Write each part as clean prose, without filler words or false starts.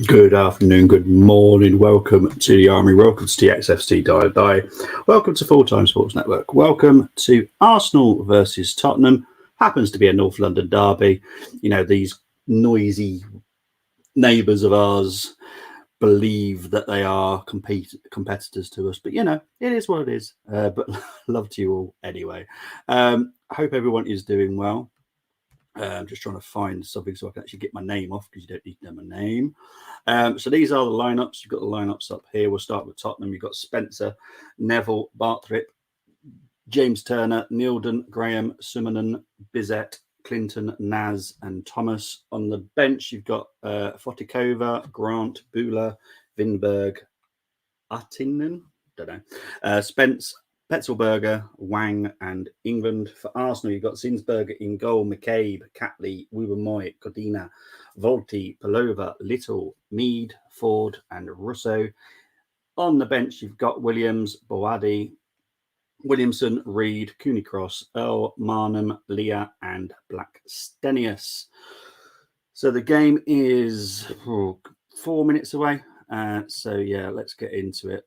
Good afternoon, good morning. Welcome to the Army. Welcome to THFC Die Die. Welcome to Full Time Sports Network. Welcome to Arsenal versus Tottenham. Happens to be a North London derby. You know, these noisy neighbours of ours believe that they are competitors to us, but you know, it is what it is. But love to you all anyway. Hope everyone is doing well. I'm just trying to find something so I can actually get my name off, because you don't need to know my name. So these are the lineups. You've got the lineups up here. We'll start with Tottenham. You've got Spencer, Neville, Bartrip, James Turner, Neildon, Graham, Summonen, Bizet, Clinton, Naz, and Thomas. On the bench, you've got Fotikova, Grant, Bula, Vinberg, Attinen, don't know, Spence, Petzelberger, Wang, and England. For Arsenal, you've got Zinsberger in goal, McCabe, Catley, Wubbomoy, Codina, Volti, Pelova, Little, Mead, Ford, and Russo. On the bench, you've got Williams, Boadi, Williamson, Reed, Cooney Cross, Earl, Marnham, Leah, and Blackstenius. So the game is 4 minutes away. So yeah, let's get into it.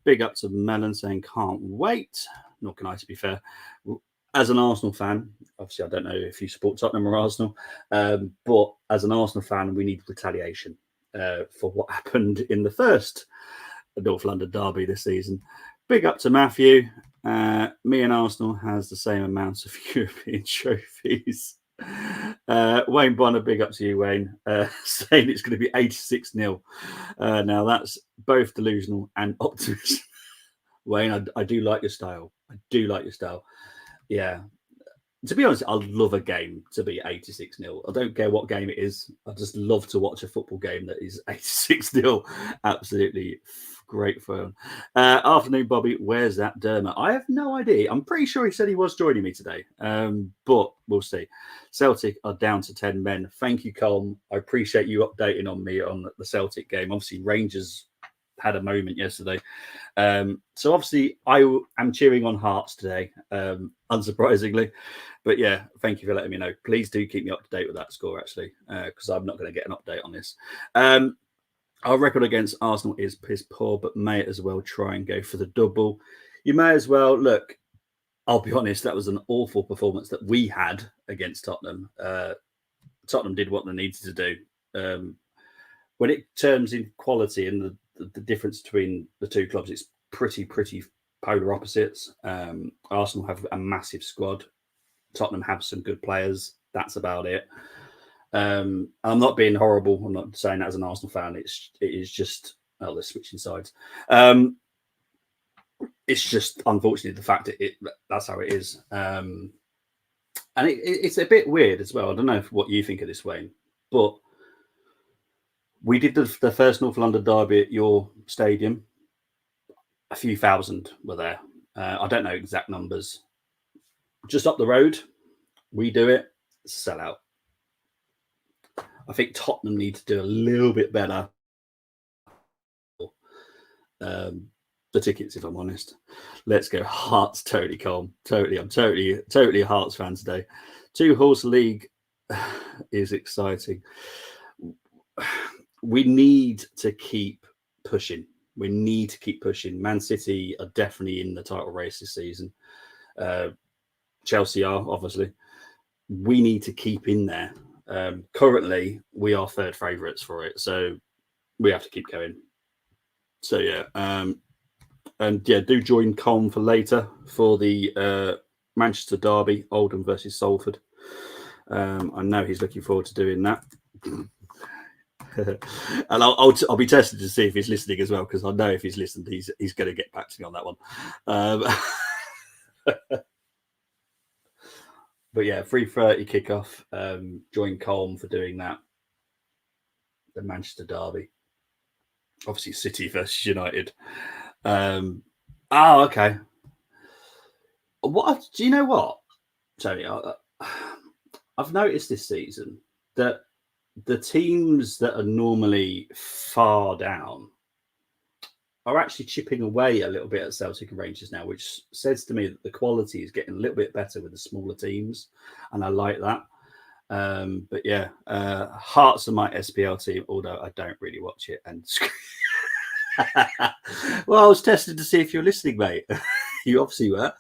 Big up to Melon saying can't wait. Nor can I, to be fair. As an Arsenal fan, obviously I don't know if you support Tottenham or Arsenal, but as an Arsenal fan, we need retaliation for what happened in the first North London derby this season. Big up to Matthew. Me and Arsenal has the same amount of European trophies. Wayne Bonner, big up to you, Wayne, saying it's going to be 86-0. Now that's both delusional and optimism. Wayne, I do like your style. I do like your style. Yeah. To be honest, I love a game to be 86-0. I don't care what game it is. I just love to watch a football game that is 86-0. Absolutely great fun. Afternoon, Bobby. Where's that Dermot? I have no idea. I'm pretty sure he said he was joining me today, but we'll see. Celtic are down to 10 men. Thank you, Colm. I appreciate you updating on me on the Celtic game. Obviously, Rangers had a moment yesterday. So obviously, I am cheering on Hearts today, unsurprisingly. But yeah, thank you for letting me know. Please do keep me up to date with that score, actually, because I'm not going to get an update on this. Our record against Arsenal is piss poor, but may as well try and go for the double. You may as well. Look, I'll be honest, that was an awful performance that we had against Tottenham. Tottenham did what they needed to do. When it terms in quality and the difference between the two clubs, it's pretty polar opposites. Arsenal have a massive squad. Tottenham have some good players. That's about it. I'm not being horrible. I'm not saying that as an Arsenal fan. It is just, they're switching sides. It's just unfortunately the fact that that's how it is. And it's a bit weird as well. I don't know what you think of this, Wayne, but we did the first North London derby at your stadium. A few thousand were there. I don't know exact numbers. Just up the road, we do it, sell out. I think Tottenham need to do a little bit better. The tickets, if I'm honest. Let's go Hearts, totally calm. Totally. I'm totally a Hearts fan today. 2-horse league is exciting. We need to keep pushing. We need to keep pushing. Man City are definitely in the title race this season. Chelsea are, obviously. We need to keep in there. Currently, we are third favourites for it, so we have to keep going. So yeah, and yeah, do join Colm for later for the Manchester derby, Oldham versus Salford. I know he's looking forward to doing that. And I'll be tested to see if he's listening as well, because I know if he's listened, he's going to get back to me on that one. But yeah, 3:30 kickoff. Join Colm for doing that. The Manchester derby, obviously City versus United. Okay. What do you know? What, Tony? I've noticed this season that the teams that are normally far down are actually chipping away a little bit at Celtic and Rangers now, which says to me that the quality is getting a little bit better with the smaller teams, and I like that. But yeah, Hearts are my SPL team, although I don't really watch it. And well, I was tested to see if you're listening, mate. You obviously were.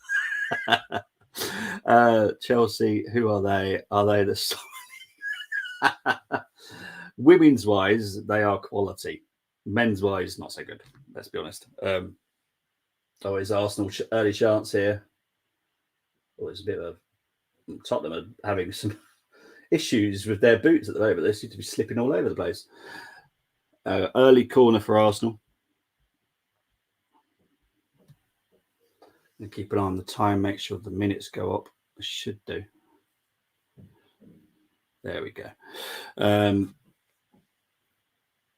Chelsea, who are they? Are they the women's wise? They are quality. Men's wise, not so good. Let's be honest. Oh, is Arsenal early chance here? Well, it's a bit of Tottenham are having some issues with their boots at the moment. They seem to be slipping all over the place. Early corner for Arsenal. And keep an eye on the time. Make sure the minutes go up. I should do. There we go.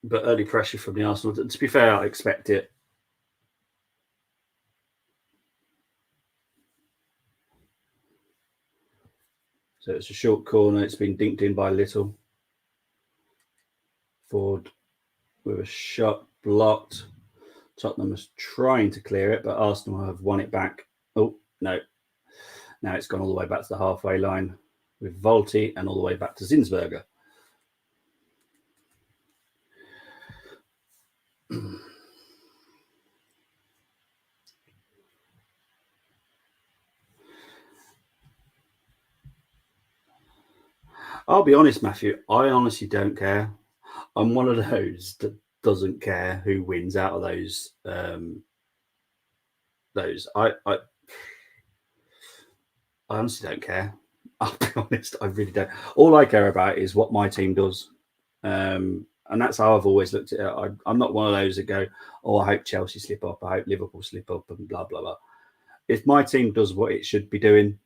But early pressure from the Arsenal. To be fair, I expect it. So it's a short corner. It's been dinked in by Little. Ford with a shot blocked. Tottenham is trying to clear it, but Arsenal have won it back. Oh, no. Now it's gone all the way back to the halfway line with Volti and all the way back to Zinsberger. I'll be honest, Matthew, I honestly don't care. I'm one of those that doesn't care who wins out of those. I honestly don't care. I'll be honest, I really don't. All I care about is what my team does. And that's how I've always looked at it. I'm not one of those that go, oh, I hope Chelsea slip up. I hope Liverpool slip up and blah, blah, blah. If my team does what it should be doing,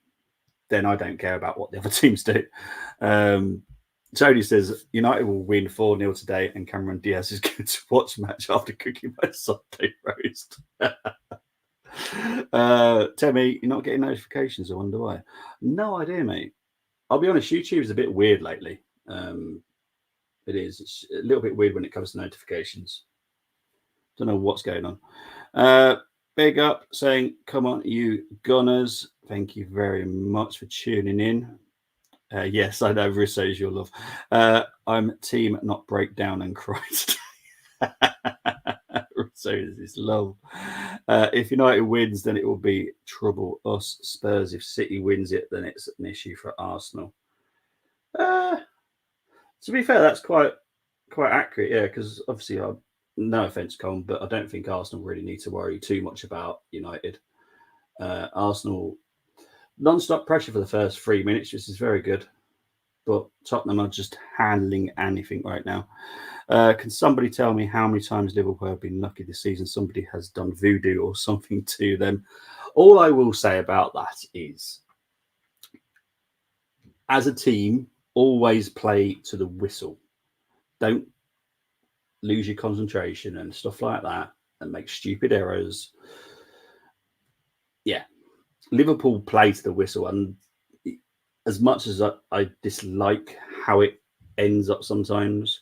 then I don't care about what the other teams do. Tony says United will win 4-0 today and Cameron Diaz is going to watch match after cooking my Sunday roast. Temmie, you're not getting notifications, I wonder why. No idea, mate. I'll be honest, YouTube is a bit weird lately. It is. It's a little bit weird when it comes to notifications. Don't know what's going on. Big up saying, come on, you Gunners. Thank you very much for tuning in. Yes, I know Russo's your love. I'm team not break down and cry today. Russo is his love. If United wins, then it will be trouble us Spurs. If City wins it, then it's an issue for Arsenal. To be fair, that's quite accurate, yeah, because obviously, no offence, Colin, but I don't think Arsenal really need to worry too much about United. Arsenal, non-stop pressure for the first 3 minutes, which is very good, but Tottenham are just handling anything right now. Can somebody tell me how many times Liverpool have been lucky this season? Somebody has done voodoo or something to them. All I will say about that is, as a team, always play to the whistle. Don't lose your concentration and stuff like that and make stupid errors. Yeah, Liverpool play to the whistle, and as much as I dislike how it ends up sometimes,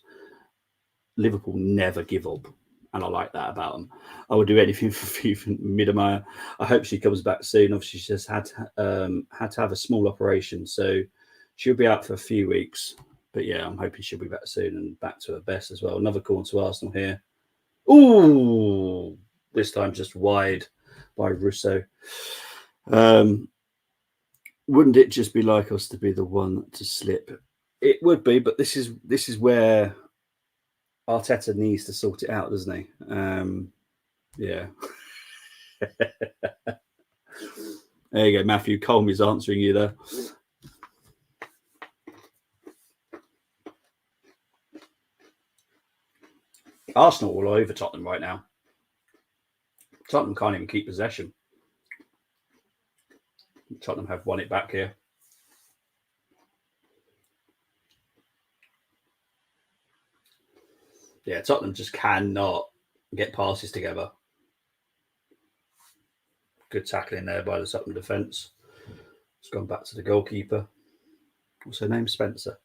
Liverpool never give up, and I like that about them. I would do anything for Fifa Miedemar. I hope she comes back soon. Obviously, she just had to have a small operation, so she'll be out for a few weeks. But yeah, I'm hoping she'll be back soon and back to her best as well. Another corner to Arsenal here. Ooh, this time just wide by Russo. Wouldn't it just be like us to be the one to slip? It would be, but this is where Arteta needs to sort it out, doesn't he? Yeah. There you go, Matthew. Colm is answering you there. Arsenal all over Tottenham right now. Tottenham can't even keep possession. Tottenham have won it back here. Yeah, Tottenham just cannot get passes together. Good tackling there by the Tottenham defence. It's gone back to the goalkeeper. What's her name? Spencer.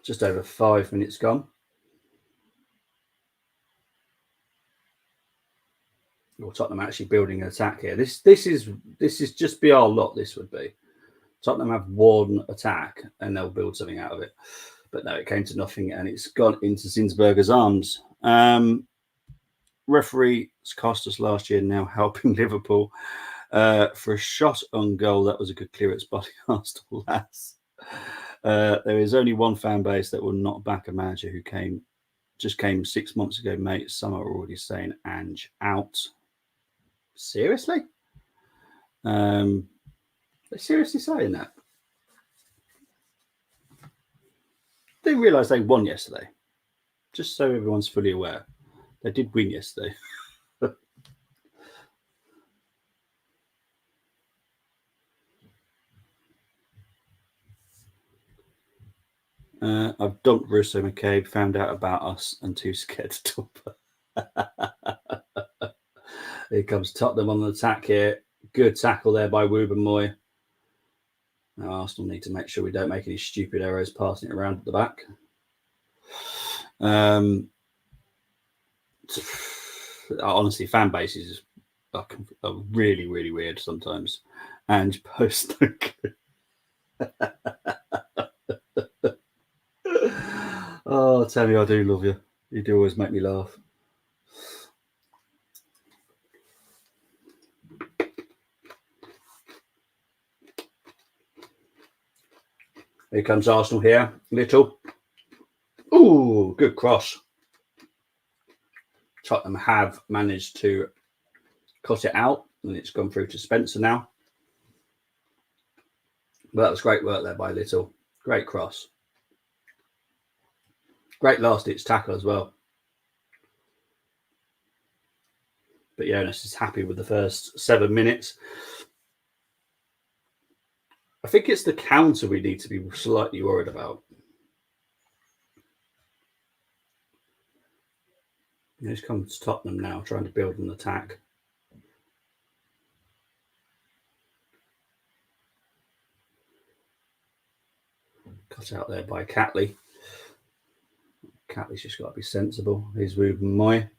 Just over 5 minutes gone. or Tottenham actually building an attack here. This is just be our lot. This would be Tottenham have one attack and they'll build something out of it. But no, it came to nothing, and it's gone into Zinsberger's arms. Referee cost us last year, now helping Liverpool for a shot on goal. That was a good clearance by Arsenal lads. There is only one fan base that will not back a manager who just came 6 months ago, mate. Some are already saying Ange out. Seriously? They're seriously saying that? They realise they won yesterday. Just so everyone's fully aware. They did win yesterday. I've dumped Russo McCabe, found out about us, and too scared to top. Here comes Tottenham on the attack here. Good tackle there by Wooben Moy. Now Arsenal need to make sure we don't make any stupid errors passing it around at the back. Honestly, fan bases are really, really weird sometimes. And post Oh, Tammy, I do love you. You do always make me laugh. Here comes Arsenal here. Little. Ooh, good cross. Tottenham have managed to cut it out, and it's gone through to Spencer now. But that was great work there by Little. Great cross. Great last-ditch tackle as well. But Jonas is happy with the first 7 minutes. I think it's the counter we need to be slightly worried about. Here comes Tottenham now, trying to build an attack. Cut out there by Catley. Catley's just got to be sensible. Here's Wooben Moy.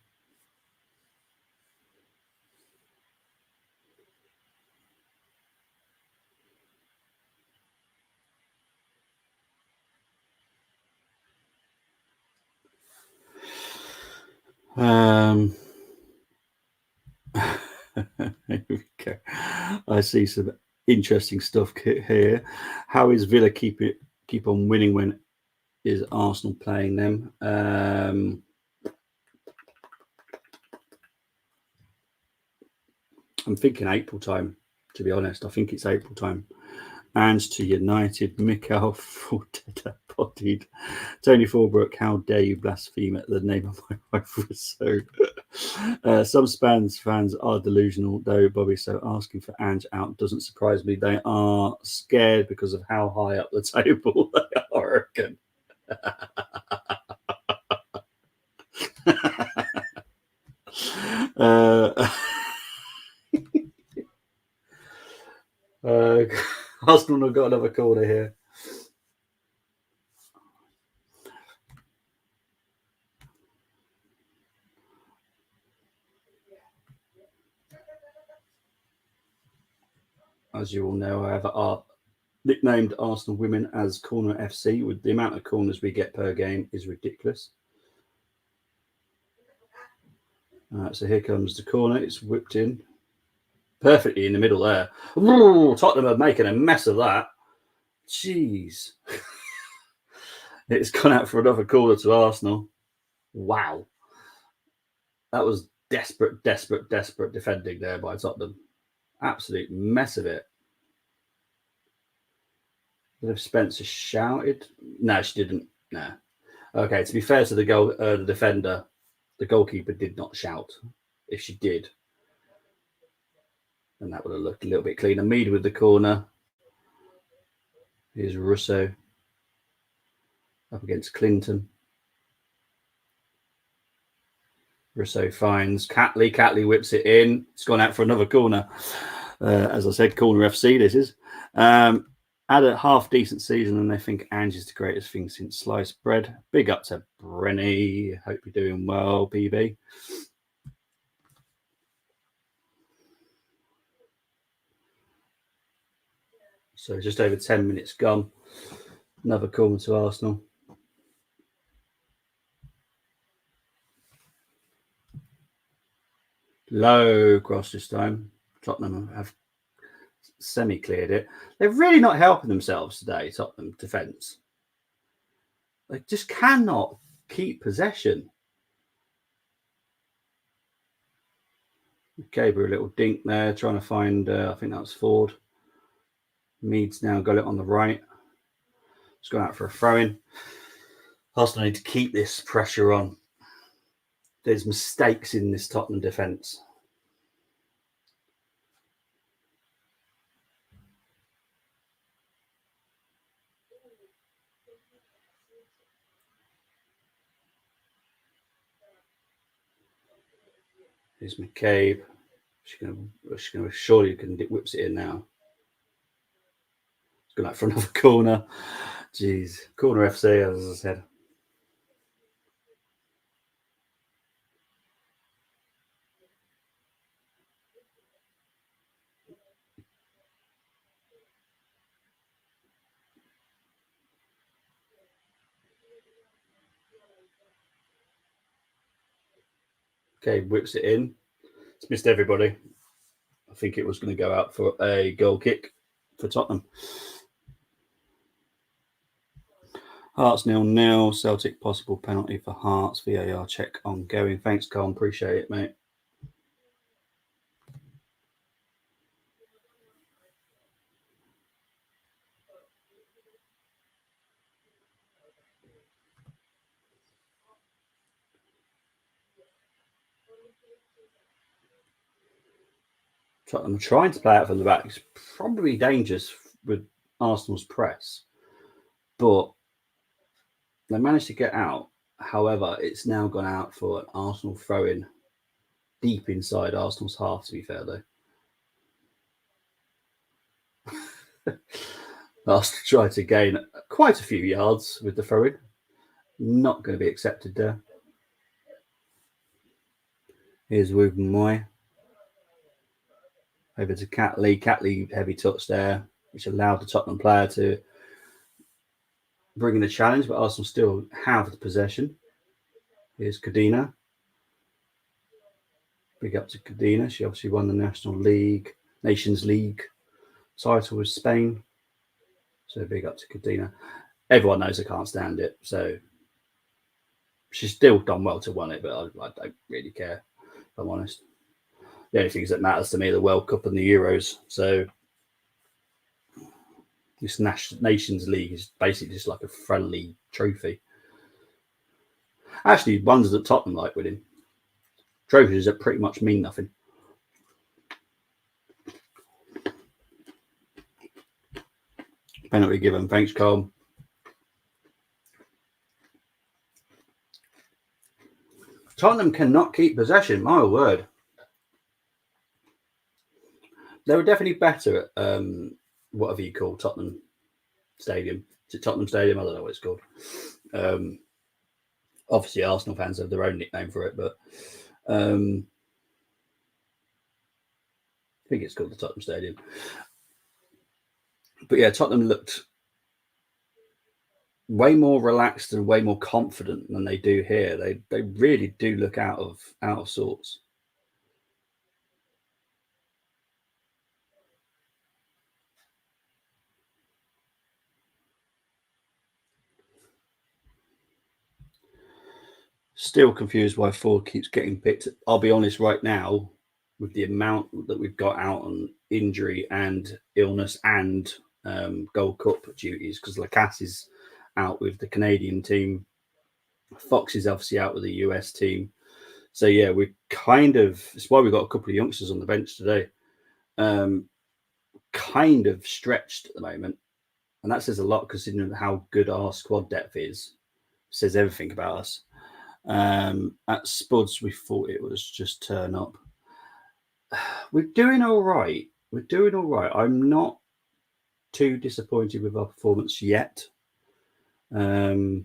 Here we go. I see some interesting stuff here. How is Villa keep on winning when is Arsenal playing them? I'm thinking April time, to be honest. I think it's April time. And to United, Mikel Forteta-bodied. Tony Fulbrook, how dare you blaspheme at the name of my wife? So, some Spans fans are delusional, though, Bobby. So asking for Ange out doesn't surprise me. They are scared because of how high up the table they are. Arsenal have got another corner here. As you all know, I have nicknamed Arsenal Women as Corner FC. With the amount of corners we get per game is ridiculous. So here comes the corner. It's whipped in perfectly in the middle there. Ooh, Tottenham are making a mess of that. Jeez. It's gone out for another corner to Arsenal. Wow. That was desperate defending there by Tottenham. Absolute mess of it. If Spencer shouted? No, she didn't. No. Okay, to be fair to the defender, the goalkeeper did not shout. If she did, then that would have looked a little bit cleaner. Mead with the corner. Here's Russo up against Clinton. Russo finds Catley. Catley whips it in. It's gone out for another corner. As I said, Corner FC this is. Had a half-decent season, and they think Ange is the greatest thing since sliced bread. Big up to Brenny. Hope you're doing well, PB. So just over 10 minutes gone. Another corner to Arsenal. Low cross this time. Tottenham have semi-cleared it. They're really not helping themselves today, Tottenham defence. They just cannot keep possession. Gave her a little dink there, trying to find, I think that was Ford. Mead's now got it on the right. It's gone out for a throw-in. Arsenal need to keep this pressure on. There's mistakes in this Tottenham defence. Here's McCabe. She's going to surely can whips it in now. It's gone out for another corner. Jeez, corner FC, as I said. Okay, whips it in. It's missed everybody. I think it was going to go out for a goal kick for Tottenham. Hearts 0-0. Celtic possible penalty for Hearts. VAR check ongoing. Thanks, Colin. Appreciate it, mate. Tottenham trying to play out from the back. It's probably dangerous with Arsenal's press, but they managed to get out. However, it's now gone out for an Arsenal throw-in deep inside Arsenal's half, to be fair, though. Arsenal tried to gain quite a few yards with the throw-in. Not going to be accepted there. Here's Ruben Moy. Over to Catley. Catley, heavy touch there, which allowed the Tottenham player to bring in the challenge, but Arsenal still have the possession. Here's Cadena. Big up to Cadena. She obviously won the Nations League title with Spain. So big up to Cadena. Everyone knows I can't stand it. So she's still done well to win it, but I don't really care, if I'm honest. The only things that matters to me are the World Cup and the Euros. So this Nations League is basically just like a friendly trophy. Actually, ones that Tottenham like winning. Trophies that pretty much mean nothing. Penalty given. Thanks, Cole. Tottenham cannot keep possession. My word. They were definitely better at whatever you call Tottenham Stadium. Is it Tottenham Stadium? I don't know what it's called. Obviously, Arsenal fans have their own nickname for it, but I think it's called the Tottenham Stadium. But yeah, Tottenham looked way more relaxed and way more confident than they do here. They really do look out of sorts. Still confused why Ford keeps getting picked. I'll be honest, right now, with the amount that we've got out on injury and illness and Gold Cup duties, because Lacasse is out with the Canadian team. Fox is obviously out with the US team. So yeah, we're it's why we've got a couple of youngsters on the bench today. Kind of stretched at the moment. And that says a lot considering how good our squad depth is. It says everything about us. At Spuds, we thought it was just turn up. We're doing all right. I'm not too disappointed with our performance yet. For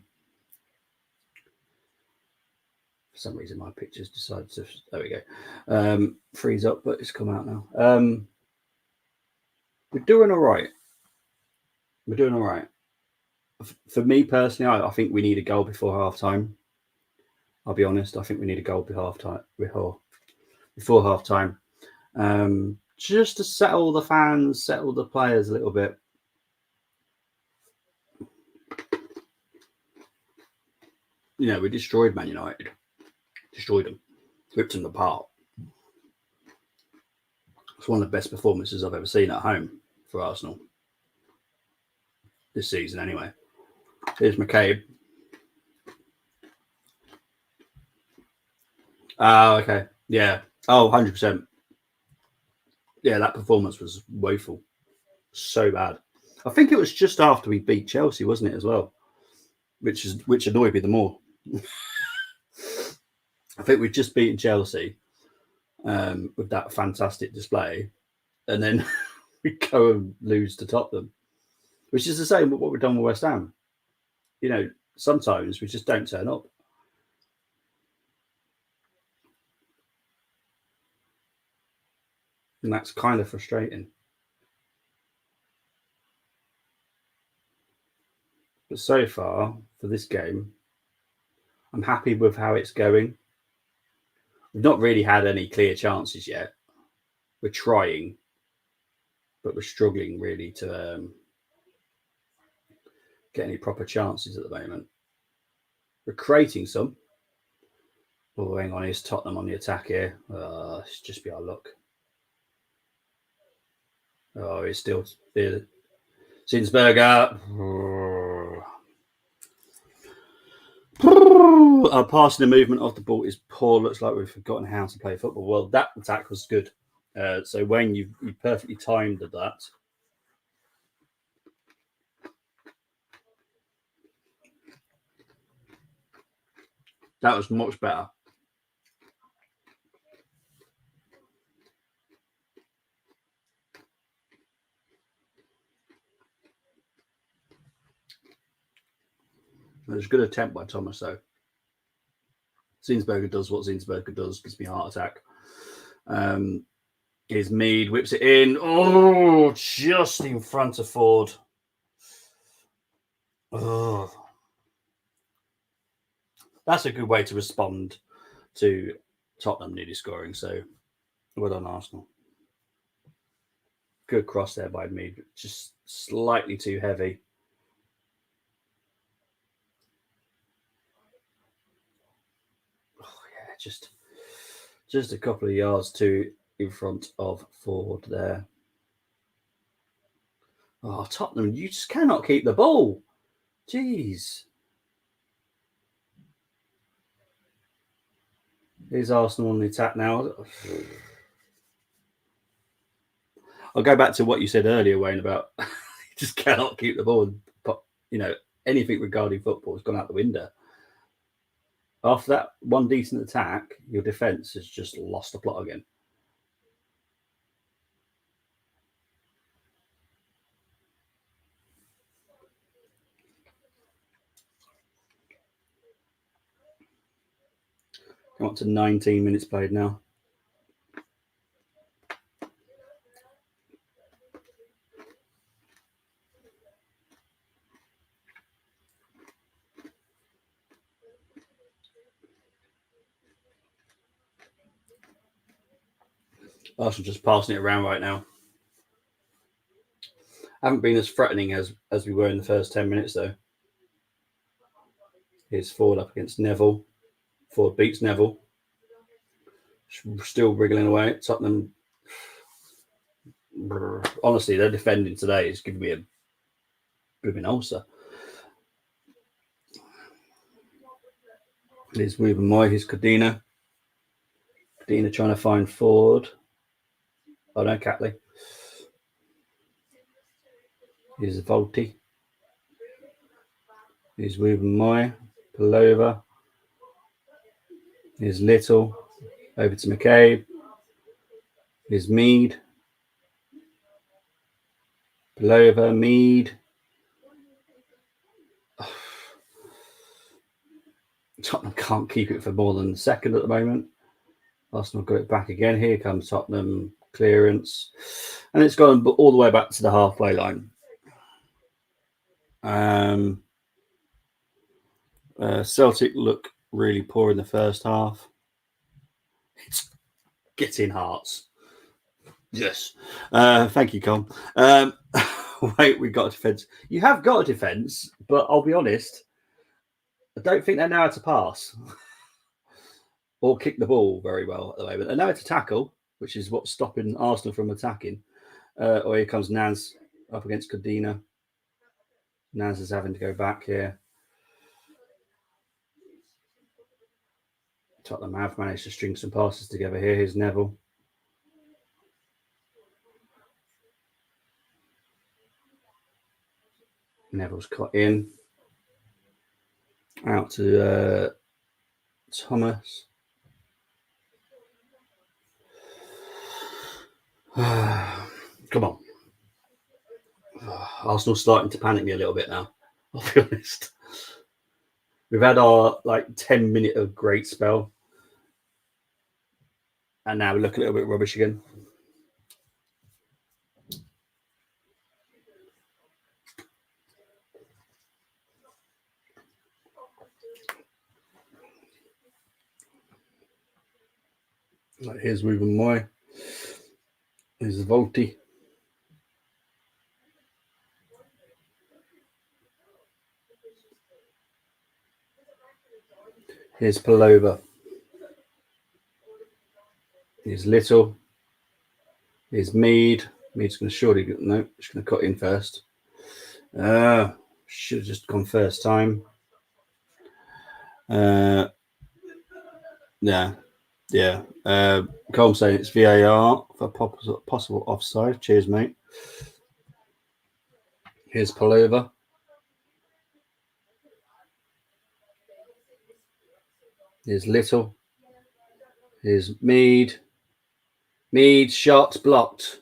some reason, my pictures decided to. There we go. Freeze up, but it's come out now. We're doing all right. We're doing all right. For me personally, I think we need a goal before half time. I'll be honest. I think we need a goal before half time, just to settle the fans, settle the players a little bit. We destroyed Man United, destroyed them, ripped them apart. It's one of the best performances I've ever seen at home for Arsenal this season, anyway. Here's McCabe. Oh, okay. Yeah. Oh, 100%. Yeah, that performance was woeful. So bad. I think it was just after we beat Chelsea, wasn't it, as well? Which annoyed me the more. I think we'd just beaten Chelsea with that fantastic display, and then we go and lose to Tottenham, which is the same with what we've done with West Ham. Sometimes we just don't turn up. And that's kind of frustrating. But so far, for this game, I'm happy with how it's going. We've not really had any clear chances yet. We're trying, but we're struggling really to get any proper chances at the moment. We're creating some. Oh, hang on, here's Tottenham on the attack here. It's just be our luck. Oh, it's still there. Zinsberger. Our passing the movement of the ball is poor. Looks like we've forgotten how to play football. Well, that attack was good. So Wayne, you perfectly timed that. That was much better. It was a good attempt by Thomas, though. Zinsberger does what Zinsberger does, gives me a heart attack. Here's Mead, whips it in. Oh, just in front of Ford. Oh. That's a good way to respond to Tottenham nearly scoring. So, well done, Arsenal. Good cross there by Mead, just slightly too heavy. Oh, yeah, just a couple of yards too in front of Ford there. Oh, Tottenham, you just cannot keep the ball. Jeez. Here's Arsenal on the attack now. I'll go back to what you said earlier, Wayne, about you just cannot keep the ball. Anything regarding football has gone out the window. After that one decent attack, your defence has just lost the plot again. Come up to 19 minutes played now. Arsenal just passing it around right now. Haven't been as threatening as we were in the first 10 minutes, though. Here's Ford up against Neville. Ford beats Neville. Still wriggling away. Tottenham. Honestly, their defending today is giving me a blooming ulcer. Here's Ruben Moy. Here's Codina. Codina trying to find Ford. Oh no, Catley. Here's Volti. Here's Ruben Moy. Pullover. Here's Little. Over to McCabe. Here's Mead. Pullover, Mead. Tottenham can't keep it for more than a second at the moment. Arsenal got it back again. Here comes Tottenham clearance. And it's gone all the way back to the halfway line. Celtic look really poor in the first half. It's getting hearts. Yes. Thank you, Colm. Wait, we got a defence. You have got a defence, but I'll be honest, I don't think they know how to pass or kick the ball very well at the moment. They know how to tackle, which is what's stopping Arsenal from attacking. Oh, here comes Naz up against Codina. Naz is having to go back here. Tottenham have managed to string some passes together here. Here's Neville. Neville's cut in. Out to Thomas. Come on. Arsenal's starting to panic me a little bit now, I'll be honest. We've had our 10-minute of great spell. And now we look a little bit rubbish again. Here's Ruben Moy. Here's Volti. Here's Palova. Here's Little. Here's Mead. Mead's going to surely... No, just going to cut in first. Should have just gone first time. Yeah. Cole saying it's VAR for possible offside. Cheers, mate. Here's Palova. Here's Little. Here's Mead. Mead shot blocked.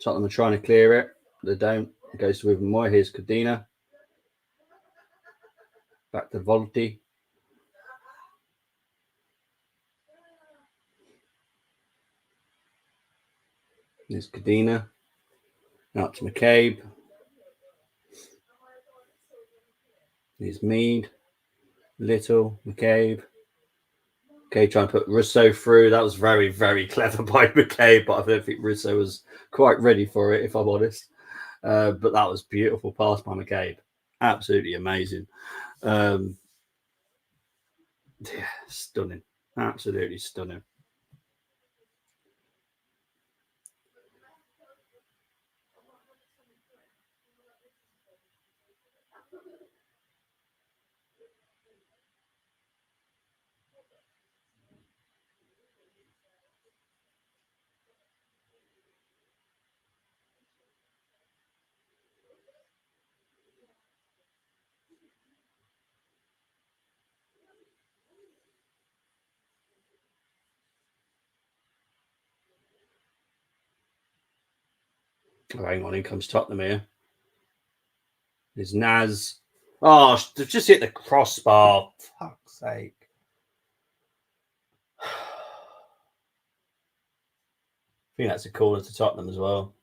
Tottenham are trying to clear it. They don't. It goes to Ruben Moy. Here's Codina. Back to Volti. Here's Codina. Out to McCabe. Here's Mead. Little. McCabe. Okay, trying to put Russo through. That was very, very clever by McCabe, but I don't think Russo was quite ready for it, if I'm honest. But that was beautiful pass by McCabe. Absolutely amazing. Yeah, stunning. Absolutely stunning. Oh, hang on, in comes Tottenham here. There's Naz. Oh, they've just hit the crossbar. Fuck's sake. I think that's a corner to Tottenham as well.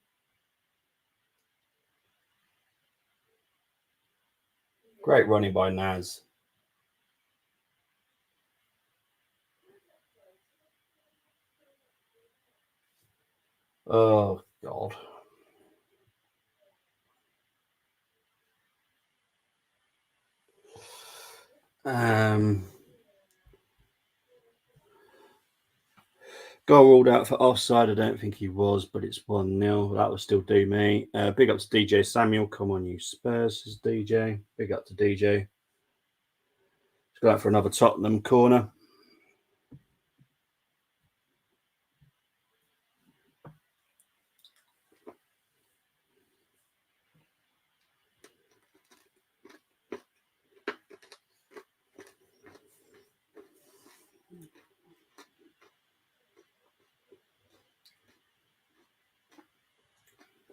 Great running by Naz. Oh, God. Goal ruled out for offside. I don't think he was, but it's 1-0. That will still do me. Big up to DJ Samuel. Come on, you Spurs, says DJ. Big up to DJ. Let's go out for another Tottenham corner.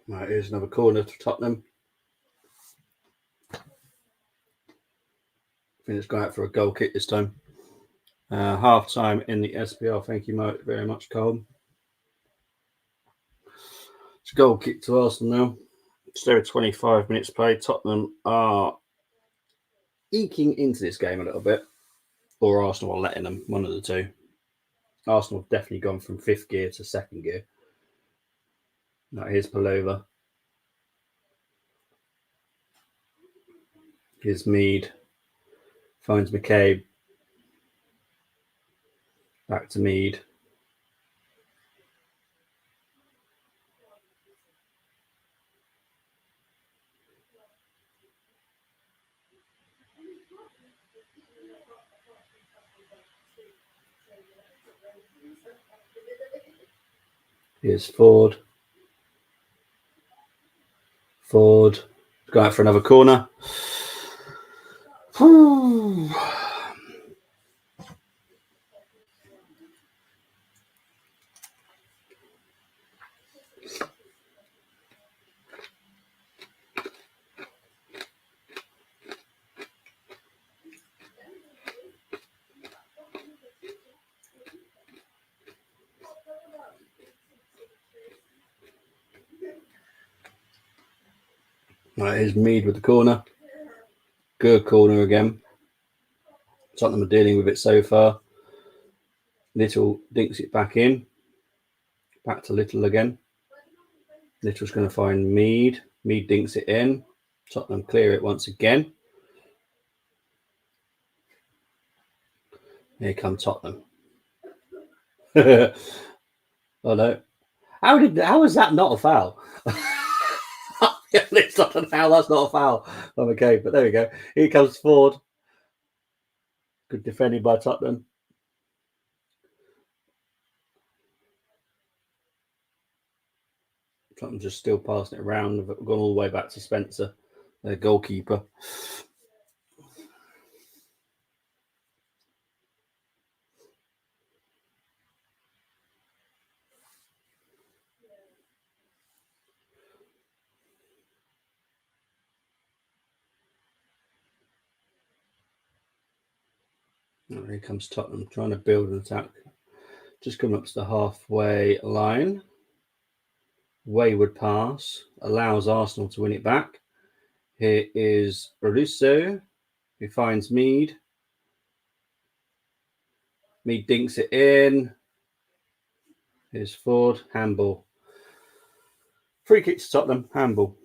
Right, here's another corner to Tottenham. I think it's gone out for a goal kick this time. Half time in the SPL. Thank you very much, Colm. It's a goal kick to Arsenal now. Still 25 minutes played. Tottenham are eking into this game a little bit, or Arsenal are letting them, one of the two. Arsenal have definitely gone from fifth gear to second gear. Now here's Palova. Here's Mead. Finds McCabe. Back to Mead. Here's Ford. Ford. Go out for another corner. Right, here's Mead with the corner. Good corner again. Tottenham are dealing with it so far. Little dinks it back in. Back to Little again. Little's going to find Mead. Mead dinks it in. Tottenham clear it once again. Here come Tottenham. Oh no. How is that not a foul? At least I don't know how that's not a foul. I'm okay, but there we go. Here comes Ford. Good defending by Tottenham. Tottenham just still passing it around. They've gone all the way back to Spencer, their goalkeeper. Oh, here comes Tottenham trying to build an attack. Just coming up to the halfway line. Wayward pass allows Arsenal to win it back. Here is Russo, who finds Mead. Mead dinks it in. Here's Ford, handball. Free kick to Tottenham, handball.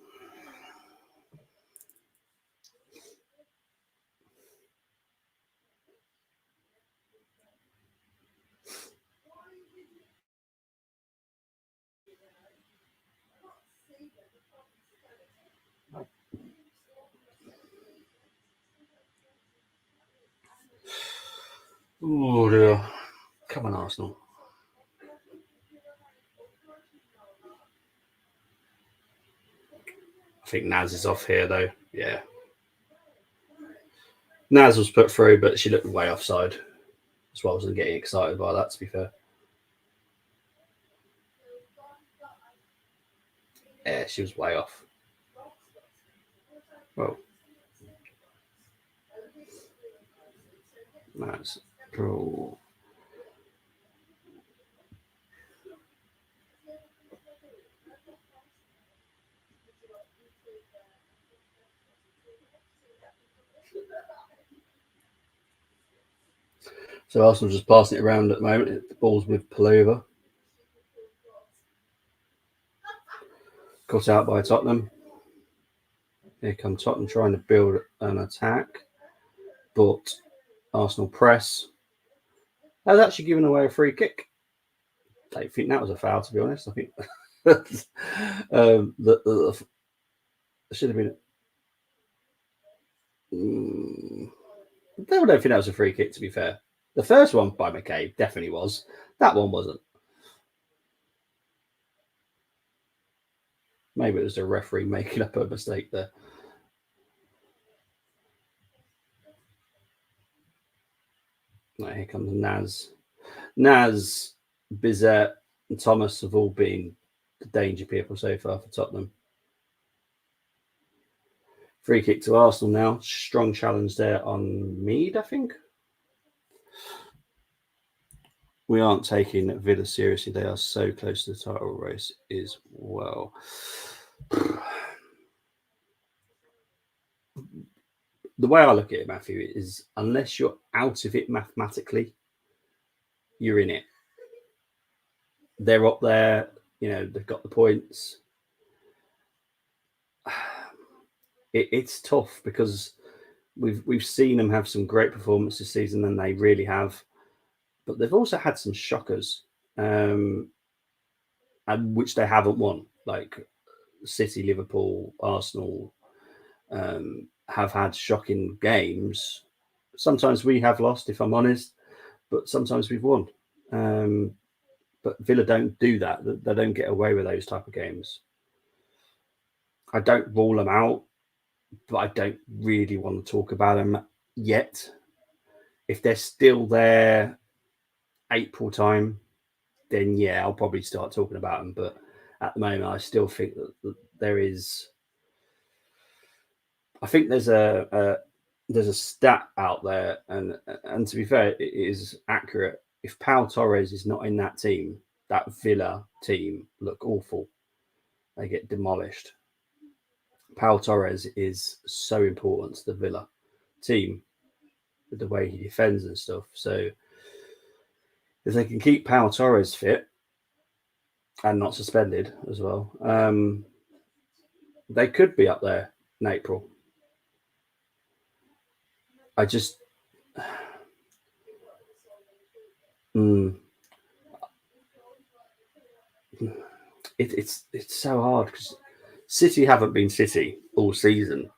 Oh dear. Come on, Arsenal. I think Naz is off here, though. Yeah. Naz was put through, but she looked way offside. That's why I wasn't getting excited by that, to be fair. Yeah, she was way off. Well, that's cool. So Arsenal just passing it around at the moment. The ball's with Palova. Cut out by Tottenham. Here comes Tottenham trying to build an attack, but Arsenal press. That's actually given away a free kick. I don't think that was a foul, to be honest. I think that should have been. I don't think that was a free kick, to be fair. The first one by McCabe definitely was. That one wasn't. Maybe it was the referee making up a mistake there. Right, here comes Naz. Naz, Bizet, and Thomas have all been the danger people so far for Tottenham. Free kick to Arsenal now. Strong challenge there on Mead, I think. We aren't taking Villa seriously. They are so close to the title race as well. the way I look at it, Matthew, is unless you're out of it mathematically, you're in it. They're up there, they've got the points. It's tough because we've seen them have some great performances this season, and they really have. But they've also had some shockers, and which they haven't won, like City, Liverpool, Arsenal. Have had shocking games. Sometimes we have lost, if I'm honest, but sometimes we've won. But Villa don't do that. They don't get away with those type of games. I don't rule them out, but I don't really want to talk about them yet. If they're still there April time, then yeah, I'll probably start talking about them. But at the moment, I still think that there is. I think there's a stat out there, and to be fair, it is accurate. If Pau Torres is not in that team, that Villa team look awful. They get demolished. Pau Torres is so important to the Villa team with the way he defends and stuff. So if they can keep Pau Torres fit and not suspended as well, they could be up there in April. I just it's so hard because City haven't been City all season.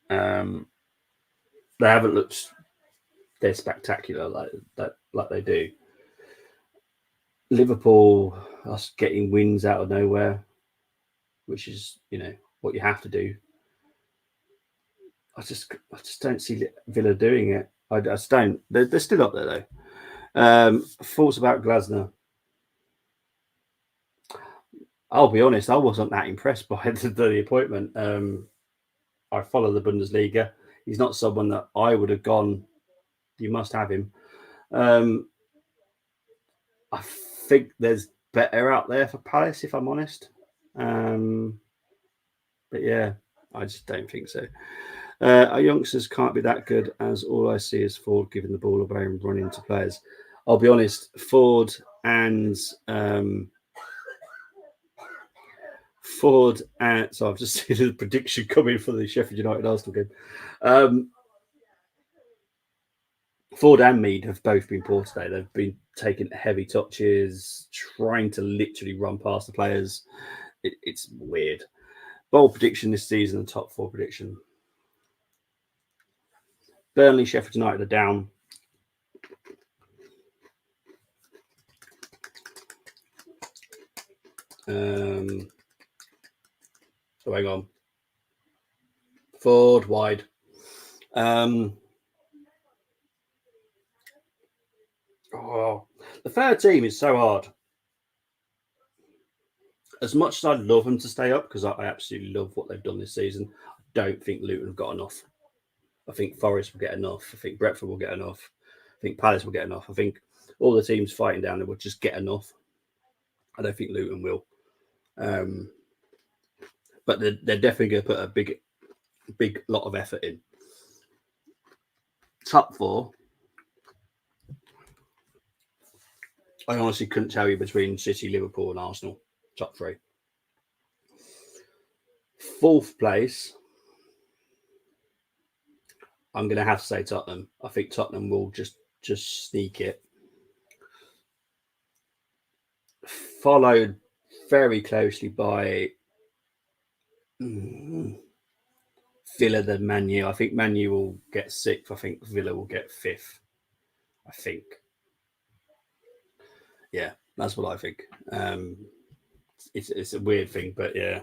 They haven't looked they're spectacular like they do. Liverpool are getting wins out of nowhere, which is what you have to do. I just don't see Villa doing it. I just don't. They're still up there though. Thoughts about Glasner? I'll be honest, I wasn't that impressed by the appointment. I follow the Bundesliga. He's not someone that I would have gone, you must have him. I think there's better out there for Palace, if I'm honest. But yeah, I just don't think so. Our youngsters can't be that good, as all I see is Ford giving the ball away and running to players. I'll be honest, Ford and so I've just seen the prediction coming for the Sheffield United Arsenal game. Ford and Mead have both been poor today. They've been taking heavy touches, trying to literally run past the players. It's weird. Bold prediction this season, the top 4 prediction. Burnley, Sheffield United are down. Hang on. Ford wide. The third team is so hard. As much as I'd love them to stay up, because I absolutely love what they've done this season, I don't think Luton have got enough. I think Forest will get enough. I think Brentford will get enough. I think Palace will get enough. I think all the teams fighting down there will just get enough. I don't think Luton will. But they're definitely going to put a big lot of effort in. Top 4. I honestly couldn't tell you between City, Liverpool and Arsenal. Top 3. 4th place, I'm going to have to say Tottenham. I think Tottenham will just sneak it. Followed very closely by Villa than Man U. I think Man U will get 6th. I think Villa will get 5th. I think. Yeah, that's what I think. It's a weird thing, but yeah.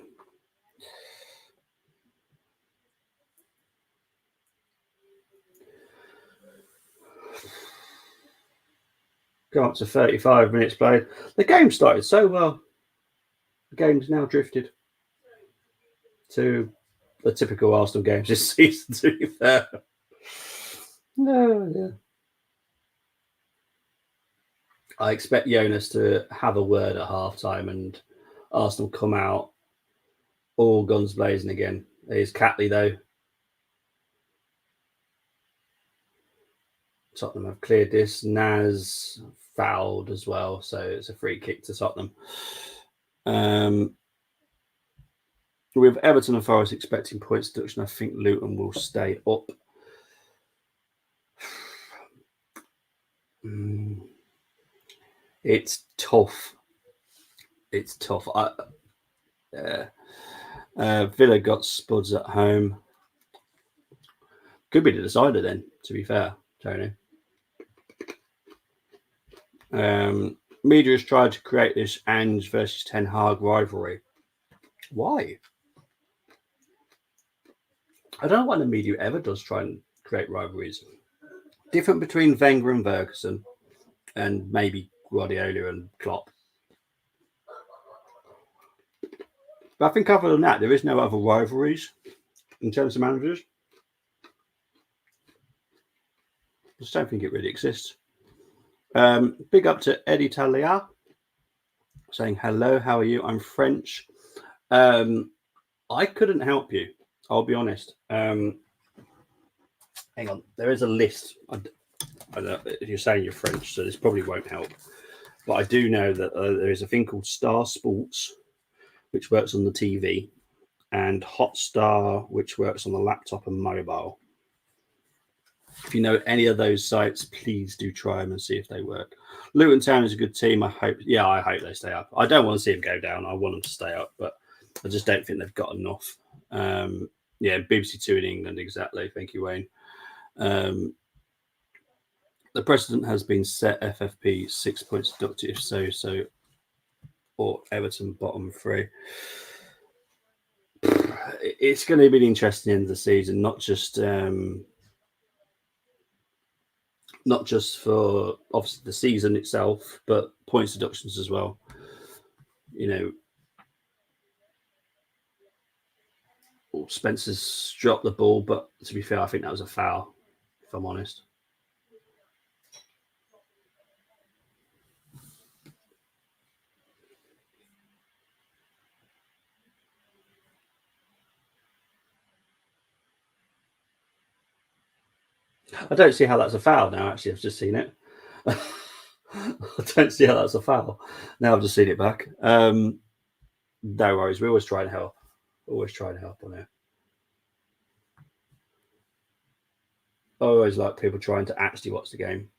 Go up to 35 minutes played. The game started so well. The game's now drifted to the typical Arsenal games this season, to be fair. No, yeah. I expect Jonas to have a word at halftime and Arsenal come out all guns blazing again. There's Catley, though. Tottenham have cleared this. Naz fouled as well, so it's a free kick to Tottenham. With Everton and Forest expecting points deduction, I think Luton will stay up. It's tough. It's tough. Villa got Spuds at home. Could be the decider then, to be fair, Tony. Media has tried to create this Ange versus Ten Hag rivalry. Why? I don't know why the media ever does try and create rivalries. Different between Wenger and Ferguson, and maybe Guardiola and Klopp. But I think other than that, there is no other rivalries in terms of managers. I just don't think it really exists. Big up to Eddie Talia saying, hello, how are you? I'm French. I couldn't help you. I'll be honest. Hang on. There is a list. I don't know if you're saying you're French, so this probably won't help. But I do know that there is a thing called Star Sports, which works on the TV, and Hotstar, which works on the laptop and mobile. If you know any of those sites, please do try them and see if they work. Luton Town is a good team. I hope they stay up. I don't want to see them go down. I want them to stay up, but I just don't think they've got enough. BBC Two in England, exactly. Thank you, Wayne. The precedent has been set. FFP 6 points deducted, or Everton bottom 3. It's going to be an interesting end of the season, not just for obviously the season itself, but points deductions as well. Spencer's dropped the ball, but to be fair, I think that was a foul, if I'm honest. I don't see how that's a foul now, actually. I've just seen it. I don't see how that's a foul. Now I've just seen it back. No worries. We always try and help. Always try and help on it. I always like people trying to actually watch the game.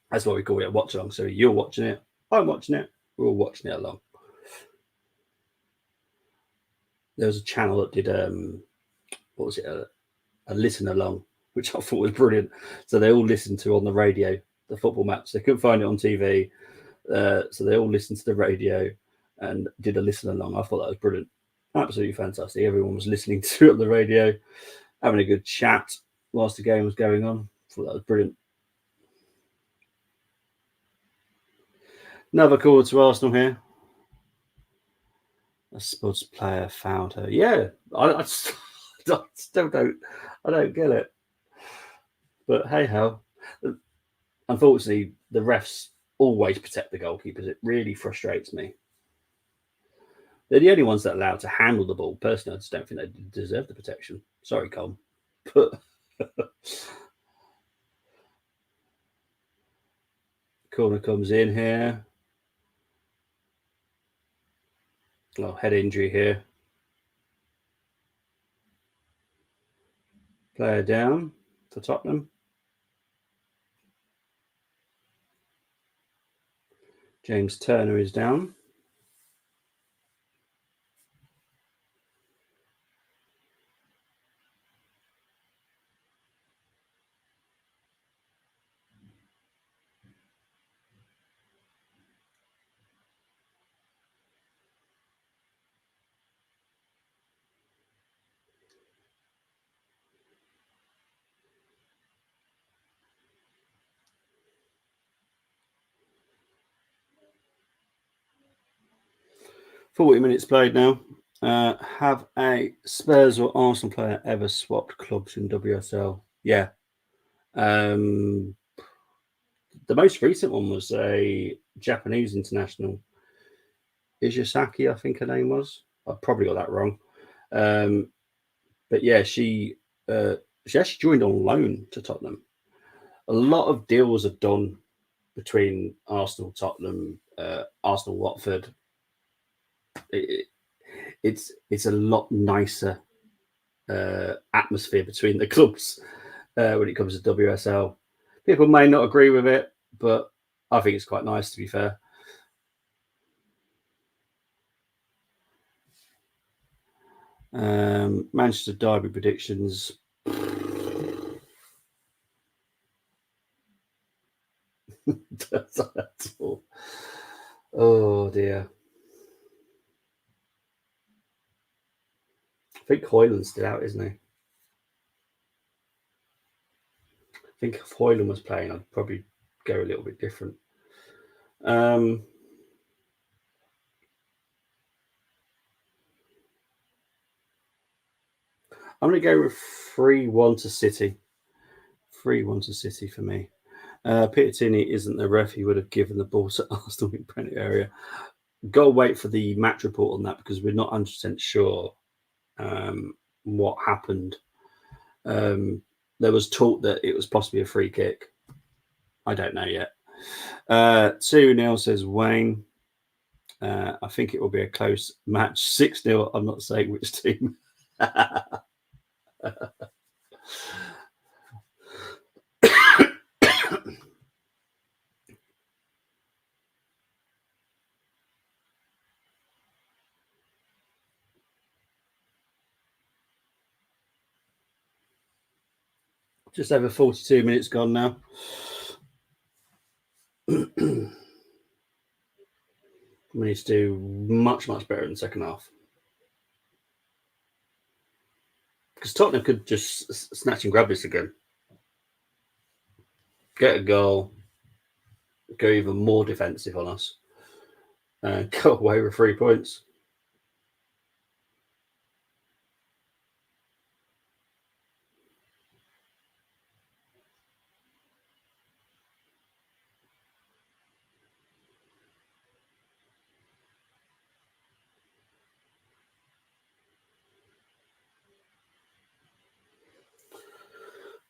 That's what we call it a watch-along. So you're watching it, I'm watching it, we're all watching it along. There was a channel that did, what was it, a listen along, which I thought was brilliant. So they all listened to on the radio the football match. They couldn't find it on TV, so they all listened to the radio and did a listen along. I thought that was brilliant, absolutely fantastic. Everyone was listening to it on the radio, having a good chat whilst the game was going on. I thought that was brilliant. Another call to Arsenal here. A Spuds player found her. Yeah, I still don't. I don't get it. But hey ho. Unfortunately, the refs always protect the goalkeepers. It really frustrates me. They're the only ones that are allowed to handle the ball. Personally, I just don't think they deserve the protection. Sorry, Colm. But corner comes in here. Oh, head injury here. Player down for Tottenham. James Turner is down. .40 minutes played now. Have a Spurs or Arsenal player ever swapped clubs in WSL? Yeah. The most recent one was a Japanese international, Izusaki, I think her name was. I probably got that wrong. But yeah, she She actually joined on loan to Tottenham. A lot of deals are done between Arsenal, Tottenham, Arsenal, Watford. It's a lot nicer atmosphere between the clubs when it comes to WSL. People may not agree with it, but I think it's quite nice, to be fair. Manchester Derby predictions. Oh dear. I think Hoyland's still out, isn't he? I think if Hoyland was playing, I'd probably go a little bit different. I'm going to go with 3-1 to City. 3-1 to City for me. Pitatini isn't the ref. He would have given the ball to Arsenal in penalty area. Go wait for the match report on that because we're not 100% sure what happened. There was talk that it was possibly a free kick. I don't know yet. 2-0 says Wayne. I think it will be a close match. 6-0. I'm not saying which team. Just over 42 minutes gone now. We need to do much, much better in the second half. Because Tottenham could just snatch and grab this again. Get a goal. Go even more defensive on us. Go away with 3 points.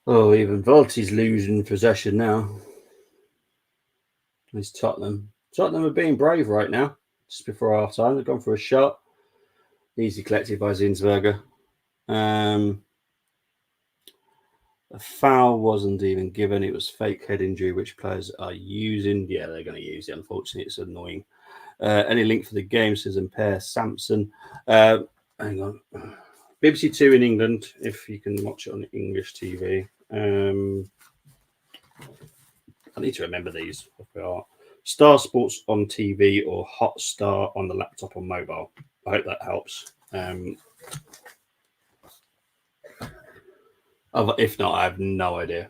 Oh, even Volti's losing possession now. It's Tottenham. Tottenham are being brave right now. Just before half time, they've gone for a shot. Easy collected by Zinsberger. A foul wasn't even given. It was fake head injury, which players are using. Yeah, they're going to use it. Unfortunately, it's annoying. Any link for the game says impair Sampson. Hang on. BBC Two in England, if you can watch it on English TV. I need to remember these. Star Sports on TV or Hotstar on the laptop or mobile. I hope that helps. If not, I have no idea.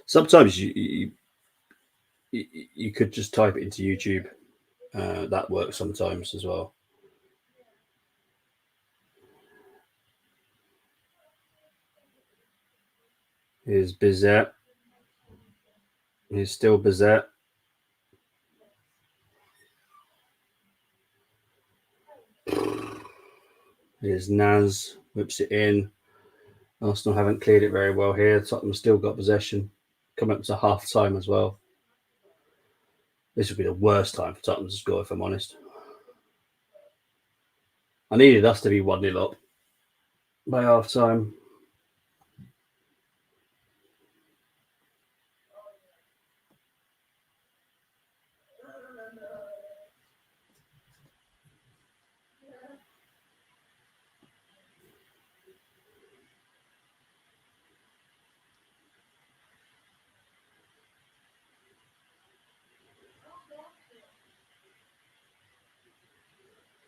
Sometimes you could just type it into YouTube. That works sometimes as well. Here's Bizet. Here's still Bizet. Here's Naz. Whips it in. Arsenal haven't cleared it very well here. Tottenham still got possession. Coming up to half time as well. This would be the worst time for Tottenham to score, if I'm honest. I needed us to be 1-0 up by half time.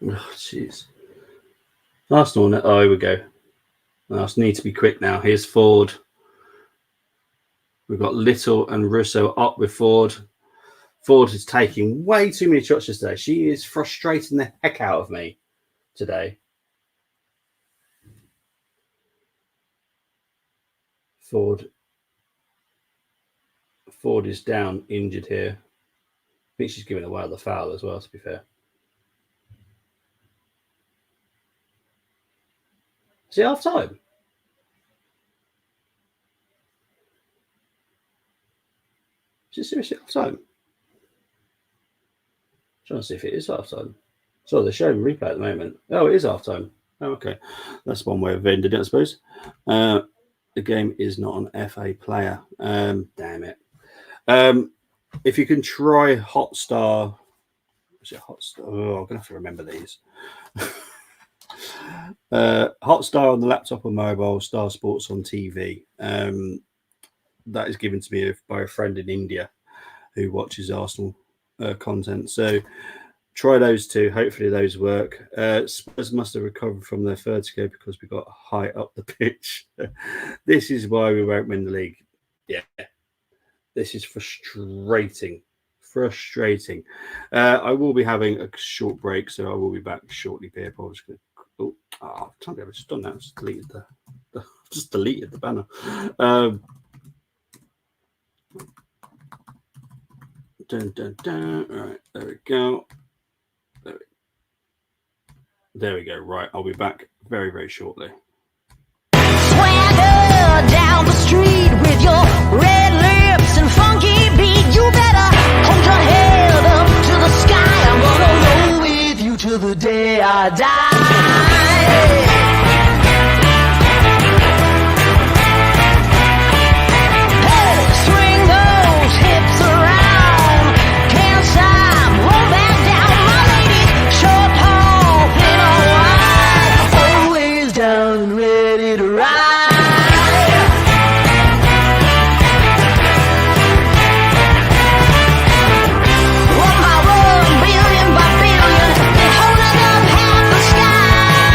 Oh, jeez. Arsenal. Oh, here we go. Arsenal need to be quick now. Here's Ford. We've got Little and Russo up with Ford. Ford is taking way too many shots today. She is frustrating the heck out of me today. Ford is down, injured here. I think she's giving away the foul as well, to be fair. Is it half time? Is it seriously half time? Trying to see if it is half time. So they're showing replay at the moment. Oh, it is half time. Oh, okay. That's one way of ending it, I suppose. The game is not an FA player. Damn it. If you can try Hotstar. Is it Hotstar? Oh, I'm going to have to remember these. Hotstar on the laptop or mobile, Star Sports on TV. That is given to me by a friend in India who watches Arsenal content. So try those two. Hopefully those work. Spurs must have recovered from their vertigo because we got high up the pitch. This is why we won't win the league. Yeah, this is frustrating. I will be having a short break, so I will be back shortly. Here, I can't believe I've just done that. Just deleted the banner. All right, there we go. There we go. Right, I'll be back very, very shortly. Swagger down the street with your red lips and funky beat. You better hold your head up to the sky. I'm gonna roll with you till the day I die. One by one, billion by billion, they're holding up half the sky.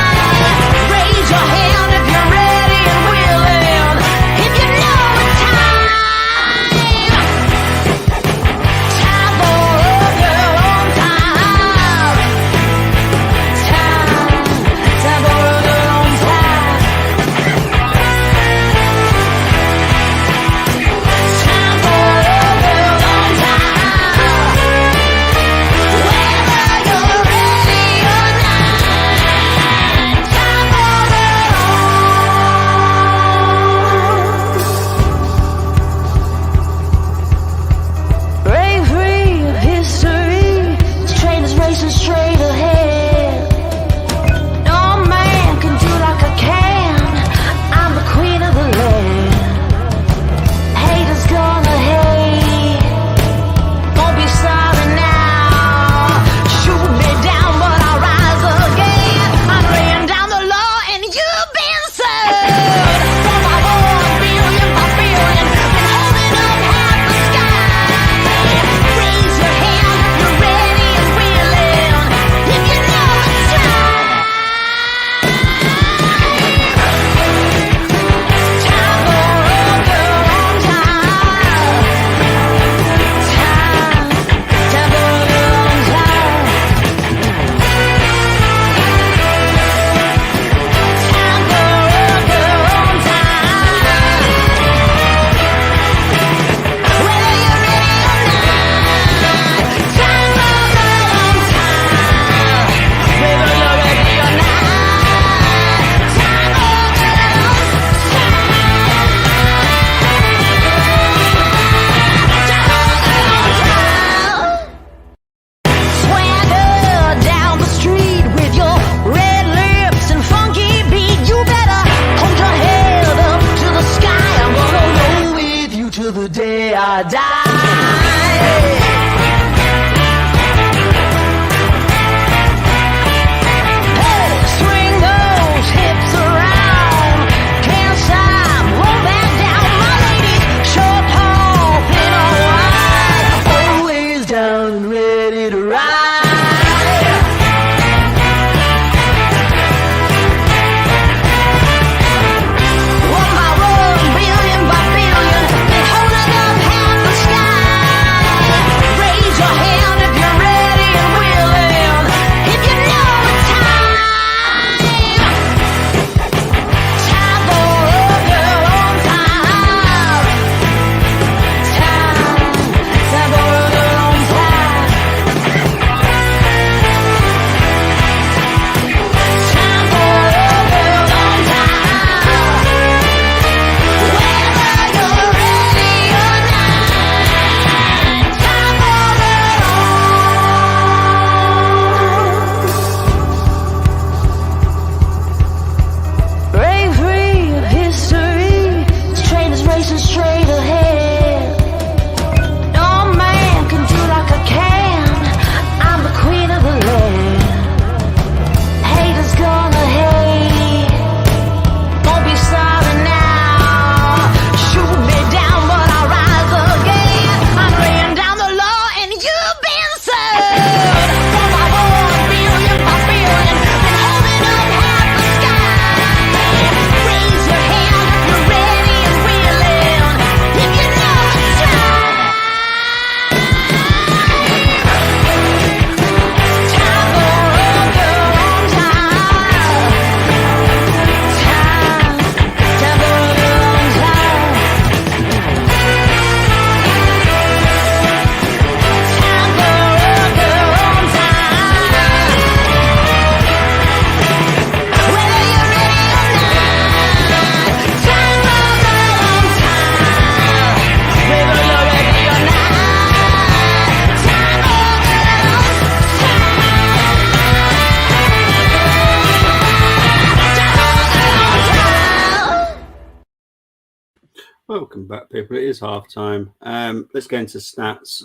Welcome back, people. It is half time. Let's get into stats.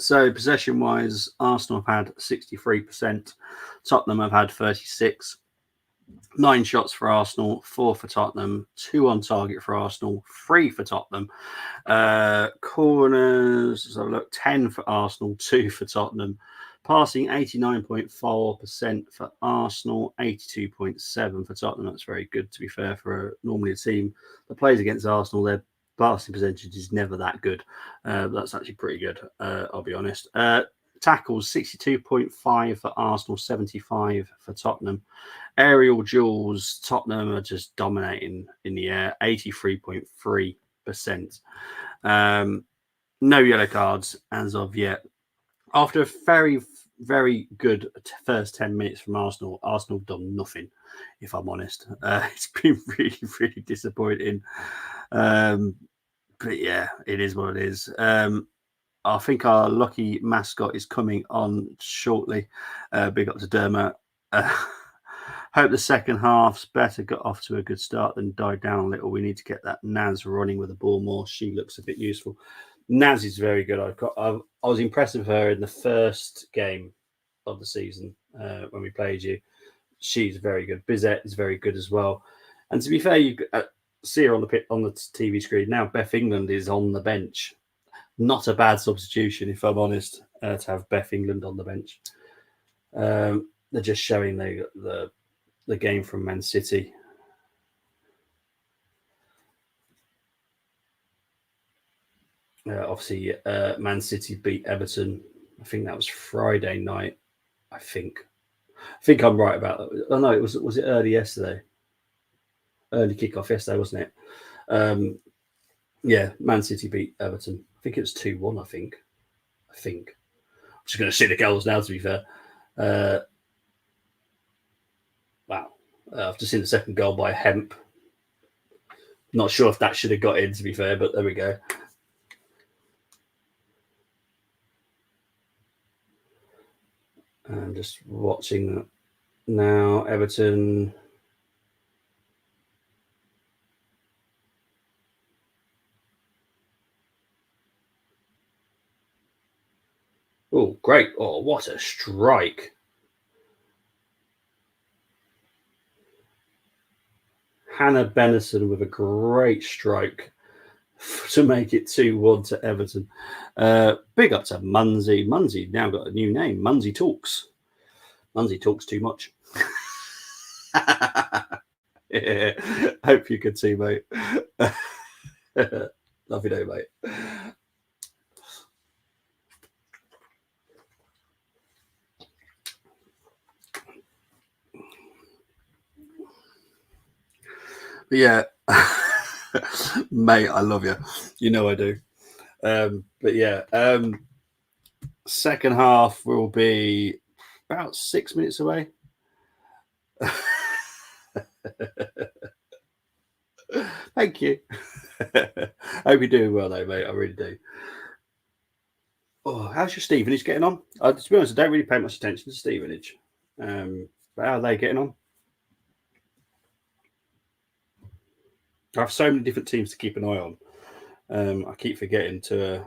So, possession wise, Arsenal have had 63%, Tottenham have had 36. 9 shots for Arsenal, 4 for Tottenham, 2 on target for Arsenal, 3 for Tottenham. Corners, let's have a look, 10 for Arsenal, 2 for Tottenham. Passing 89.4% for Arsenal, 82.7% for Tottenham. That's very good, to be fair, for normally a team that plays against Arsenal. Their passing percentage is never that good. That's actually pretty good, I'll be honest. Tackles, 62.5 for Arsenal, 75 for Tottenham. Aerial duels, Tottenham are just dominating in the air, 83.3%. No yellow cards as of yet. After a very, very good first 10 minutes from Arsenal, Arsenal have done nothing, if I'm honest. It's been really, really disappointing. But yeah, it is what it is. I think our lucky mascot is coming on shortly. Big up to Dermot. Hope the second half's better. Got off to a good start, then died down a little. We need to get that Naz running with the ball more. She looks a bit useful. Naz is very good. I was impressed with her in the first game of the season when we played you. She's very good. Bizet is very good as well. And to be fair, you see her on the TV screen now. Beth England is on the bench. Not a bad substitution, if I'm honest, to have Beth England on the bench. They're just showing the game from Man City. Obviously, Man City beat Everton. I think that was Friday night. I think I'm right about that. Oh no, was it early yesterday? Early kickoff yesterday, wasn't it? Yeah, Man City beat Everton. I think it was 2-1. I think. I'm just going to see the goals now. To be fair, wow. I've just seen the second goal by Hemp. Not sure if that should have got in, to be fair, but there we go. I'm just watching now. Everton. Oh, great. Oh, what a strike. Hannah Bennison with a great strike to make it 2-1 to Everton. Big up to Munsey. Munsey now got a new name. Munsey Talks. Munsey talks too much. Yeah. Hope you could see, mate. Love you, though, mate. But yeah, mate, I love you. You know I do. But yeah, second half will be about 6 minutes away. Thank you. Hope you're doing well, though, mate. I really do. Oh, how's your Stevenage getting on? To be honest, I don't really pay much attention to Stevenage. But how are they getting on? I have so many different teams to keep an eye on. I keep forgetting to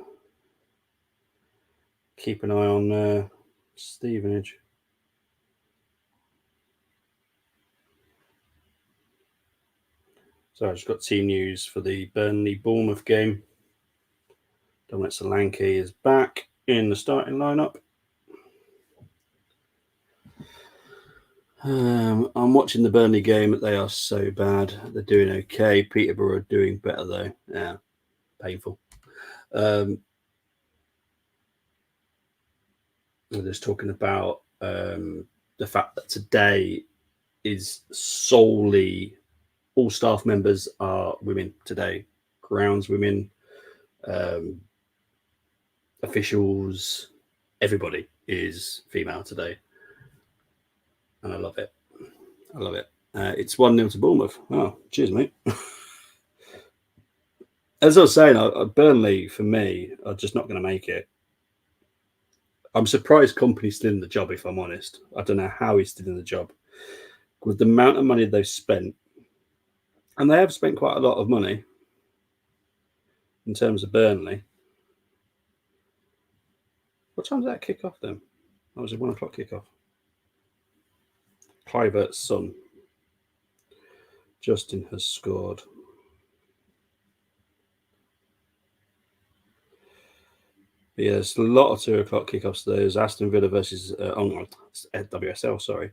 keep an eye on Stevenage. So I just got team news for the Burnley-Bournemouth game. Dominic Solanke is back in the starting lineup. I'm watching the Burnley game. They are so bad. They're doing okay. Peterborough are doing better, though. Yeah, painful. We're just talking about the fact that today is solely all staff members are women today. Grounds women, officials, everybody is female today. And I love it. I love it. It's 1-0 to Bournemouth. Oh, cheers, mate. As I was saying, Burnley, for me, are just not going to make it. I'm surprised Company's still in the job, if I'm honest. I don't know how he's still in the job. With the amount of money they've spent, and they have spent quite a lot of money, in terms of Burnley. What time did that kick off then? That was a 1 o'clock kickoff. Kluivert's son, Justin, has scored. Yes, a lot of 2 o'clock kickoffs. There's Aston Villa versus WSL, sorry.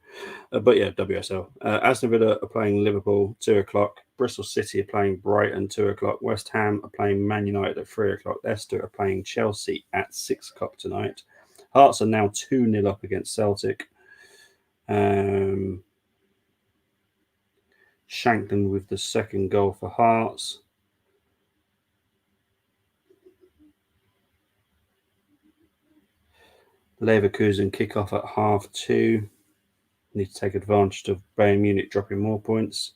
But yeah, WSL. Aston Villa are playing Liverpool, 2 o'clock. Bristol City are playing Brighton, 2 o'clock. West Ham are playing Man United at 3 o'clock. Leicester are playing Chelsea at 6 o'clock tonight. Hearts are now 2-0 up against Celtic. Shankland with the second goal for Hearts. Leverkusen kick off at 2:30. Need to take advantage of Bayern Munich dropping more points.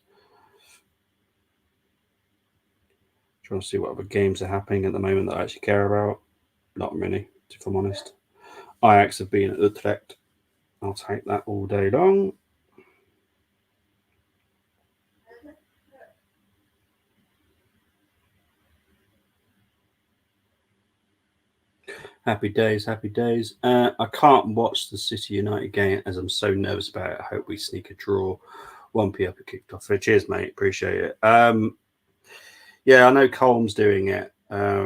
Trying to see what other games are happening at the moment that I actually care about. Not many, if I'm honest. Ajax have been at Utrecht. I'll take that all day long. Happy days, happy days. I can't watch the City United game as I'm so nervous about it. I hope we sneak a draw. 1p up at kicked off. Cheers, mate. Appreciate it. Yeah, I know Colm's doing it. I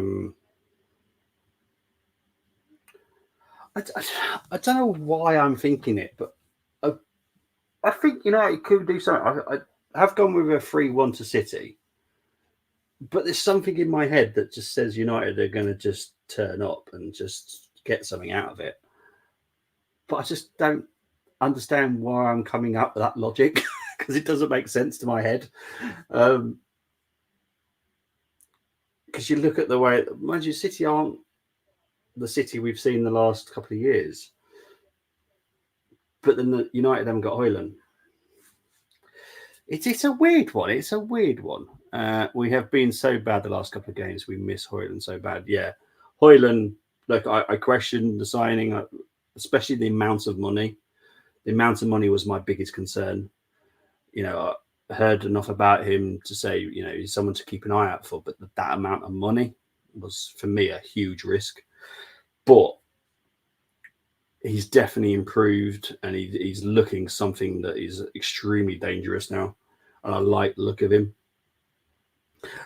don't know why I'm thinking it, but I think United could do something. I have gone with a 3-1 to City, but there's something in my head that just says United are going to just turn up and just get something out of it. But I just don't understand why I'm coming up with that logic because it doesn't make sense to my head. Because you look at the way, mind you, City aren't the City we've seen the last couple of years. But then the United haven't got Højlund. It's a weird one. It's a weird one. We have been so bad the last couple of games. We miss Højlund so bad. Yeah. Højlund, look, I question the signing, especially the amount of money. The amount of money was my biggest concern. I heard enough about him to say, he's someone to keep an eye out for. But that amount of money was, for me, a huge risk. But he's definitely improved, and he's looking something that is extremely dangerous now. And I like the look of him.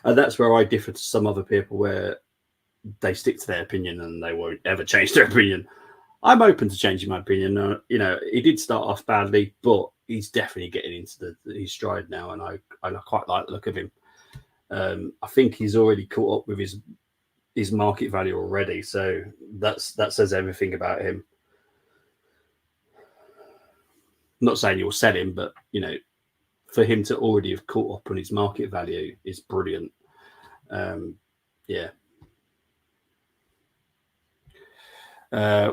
And that's where I differ to some other people, where they stick to their opinion and they won't ever change their opinion. I'm open to changing my opinion. He did start off badly, but he's definitely getting into his stride now, and I quite like the look of him. I think he's already caught up with his market value already, so that says everything about him. Not saying you'll sell him, but for him to already have caught up on his market value is brilliant. Yeah.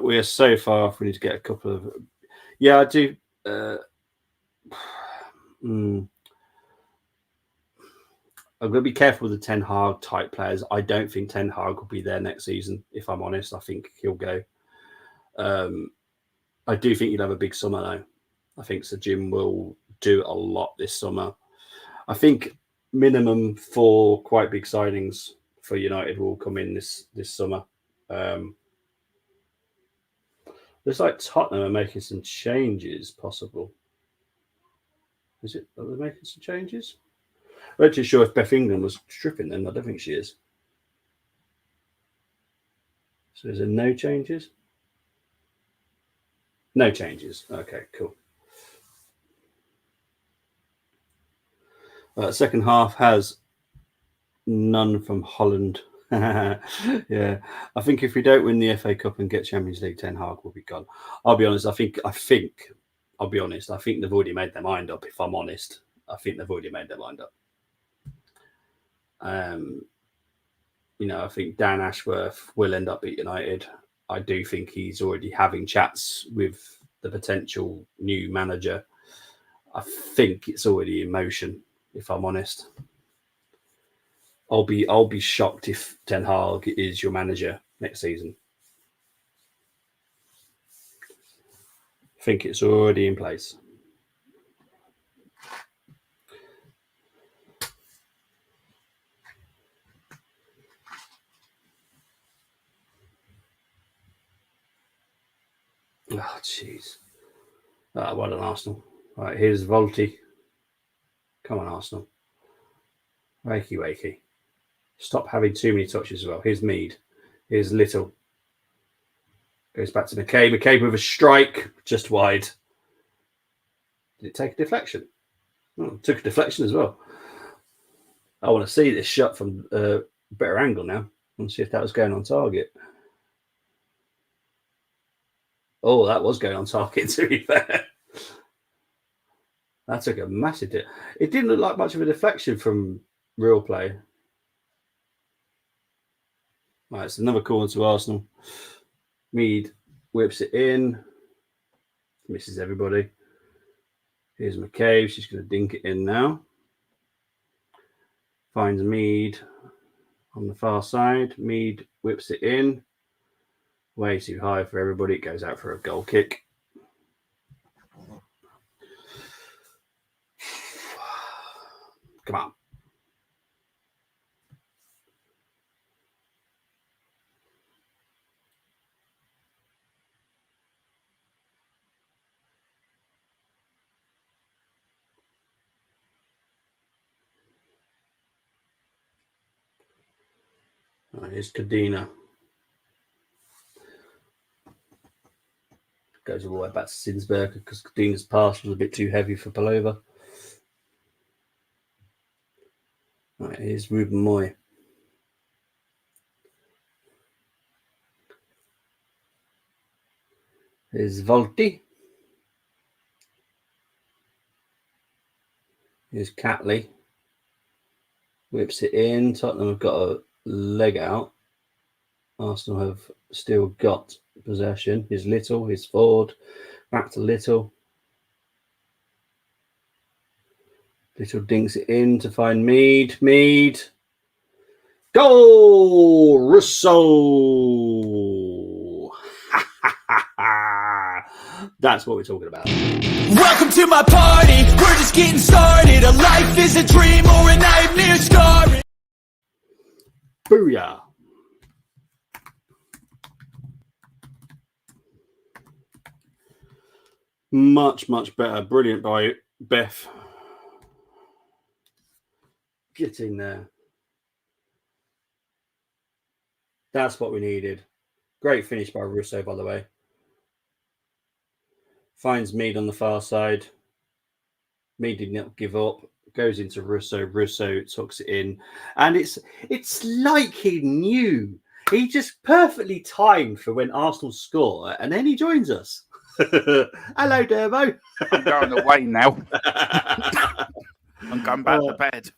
We are so far off. We need to get a couple of. Yeah, I do. I'm going to be careful with the Ten Hag type players. I don't think Ten Hag will be there next season. If I'm honest, I think he'll go. I do think he'll have a big summer though. I think Sir Jim will do a lot this summer. I think minimum 4 quite big signings for United will come in this summer. Looks like Tottenham are making some changes, possible. Are they making some changes? I'm not too sure if Beth England was stripping them. I don't think she is. So is there no changes? No changes. Okay, cool. Second half has none from Holland. Yeah, I think if we don't win the FA Cup and get Champions League, Ten Hag will be gone. I'll be honest. I think they've already made their mind up. If I'm honest, I think they've already made their mind up. I think Dan Ashworth will end up at United. I do think he's already having chats with the potential new manager. I think it's already in motion, if I'm honest. I'll be shocked if Ten Hag is your manager next season. I think it's already in place. Oh, jeez. Well done, Arsenal. Right, here's Volti. Come on, Arsenal. Wakey, wakey. Stop having too many touches as well. Here's Mead. Here's Little. Goes back to McCabe. McCabe with a strike. Just wide. Did it take a deflection? Oh, it took a deflection as well. I want to see this shot from a better angle now. And see if that was going on target. Oh, that was going on target, to be fair. That took a massive dip. It didn't look like much of a deflection from real play. Right, it's another corner to Arsenal. Mead whips it in. Misses everybody. Here's McCabe. She's going to dink it in now. Finds Mead on the far side. Mead whips it in. Way too high for everybody. It goes out for a goal kick. Come on. Right, here's Kadena. Goes all the way back to Sinsberg because Kadena's pass was a bit too heavy for Palova. Right, here's Ruben Moy. Here's Volti. Here's Catley. Whips it in. Tottenham have got a leg out. Arsenal have still got possession. Here's Little. Here's Ford. Back to Little. Little dinks it in to find Mead. Mead. Goal! Russo! That's what we're talking about. Welcome to my party, we're just getting started. A life is a dream or a nightmare scarring. Booyah! Much, much better. Brilliant by Beth. Get in there. That's what we needed. Great finish by Russo, by the way. Finds Mead on the far side. Mead did not give up. Goes into Russo. Russo tucks it in. And it's like he knew. He just perfectly timed for when Arsenal score. And then he joins us. Hello, Dermo. I'm going away now. I'm going back to bed.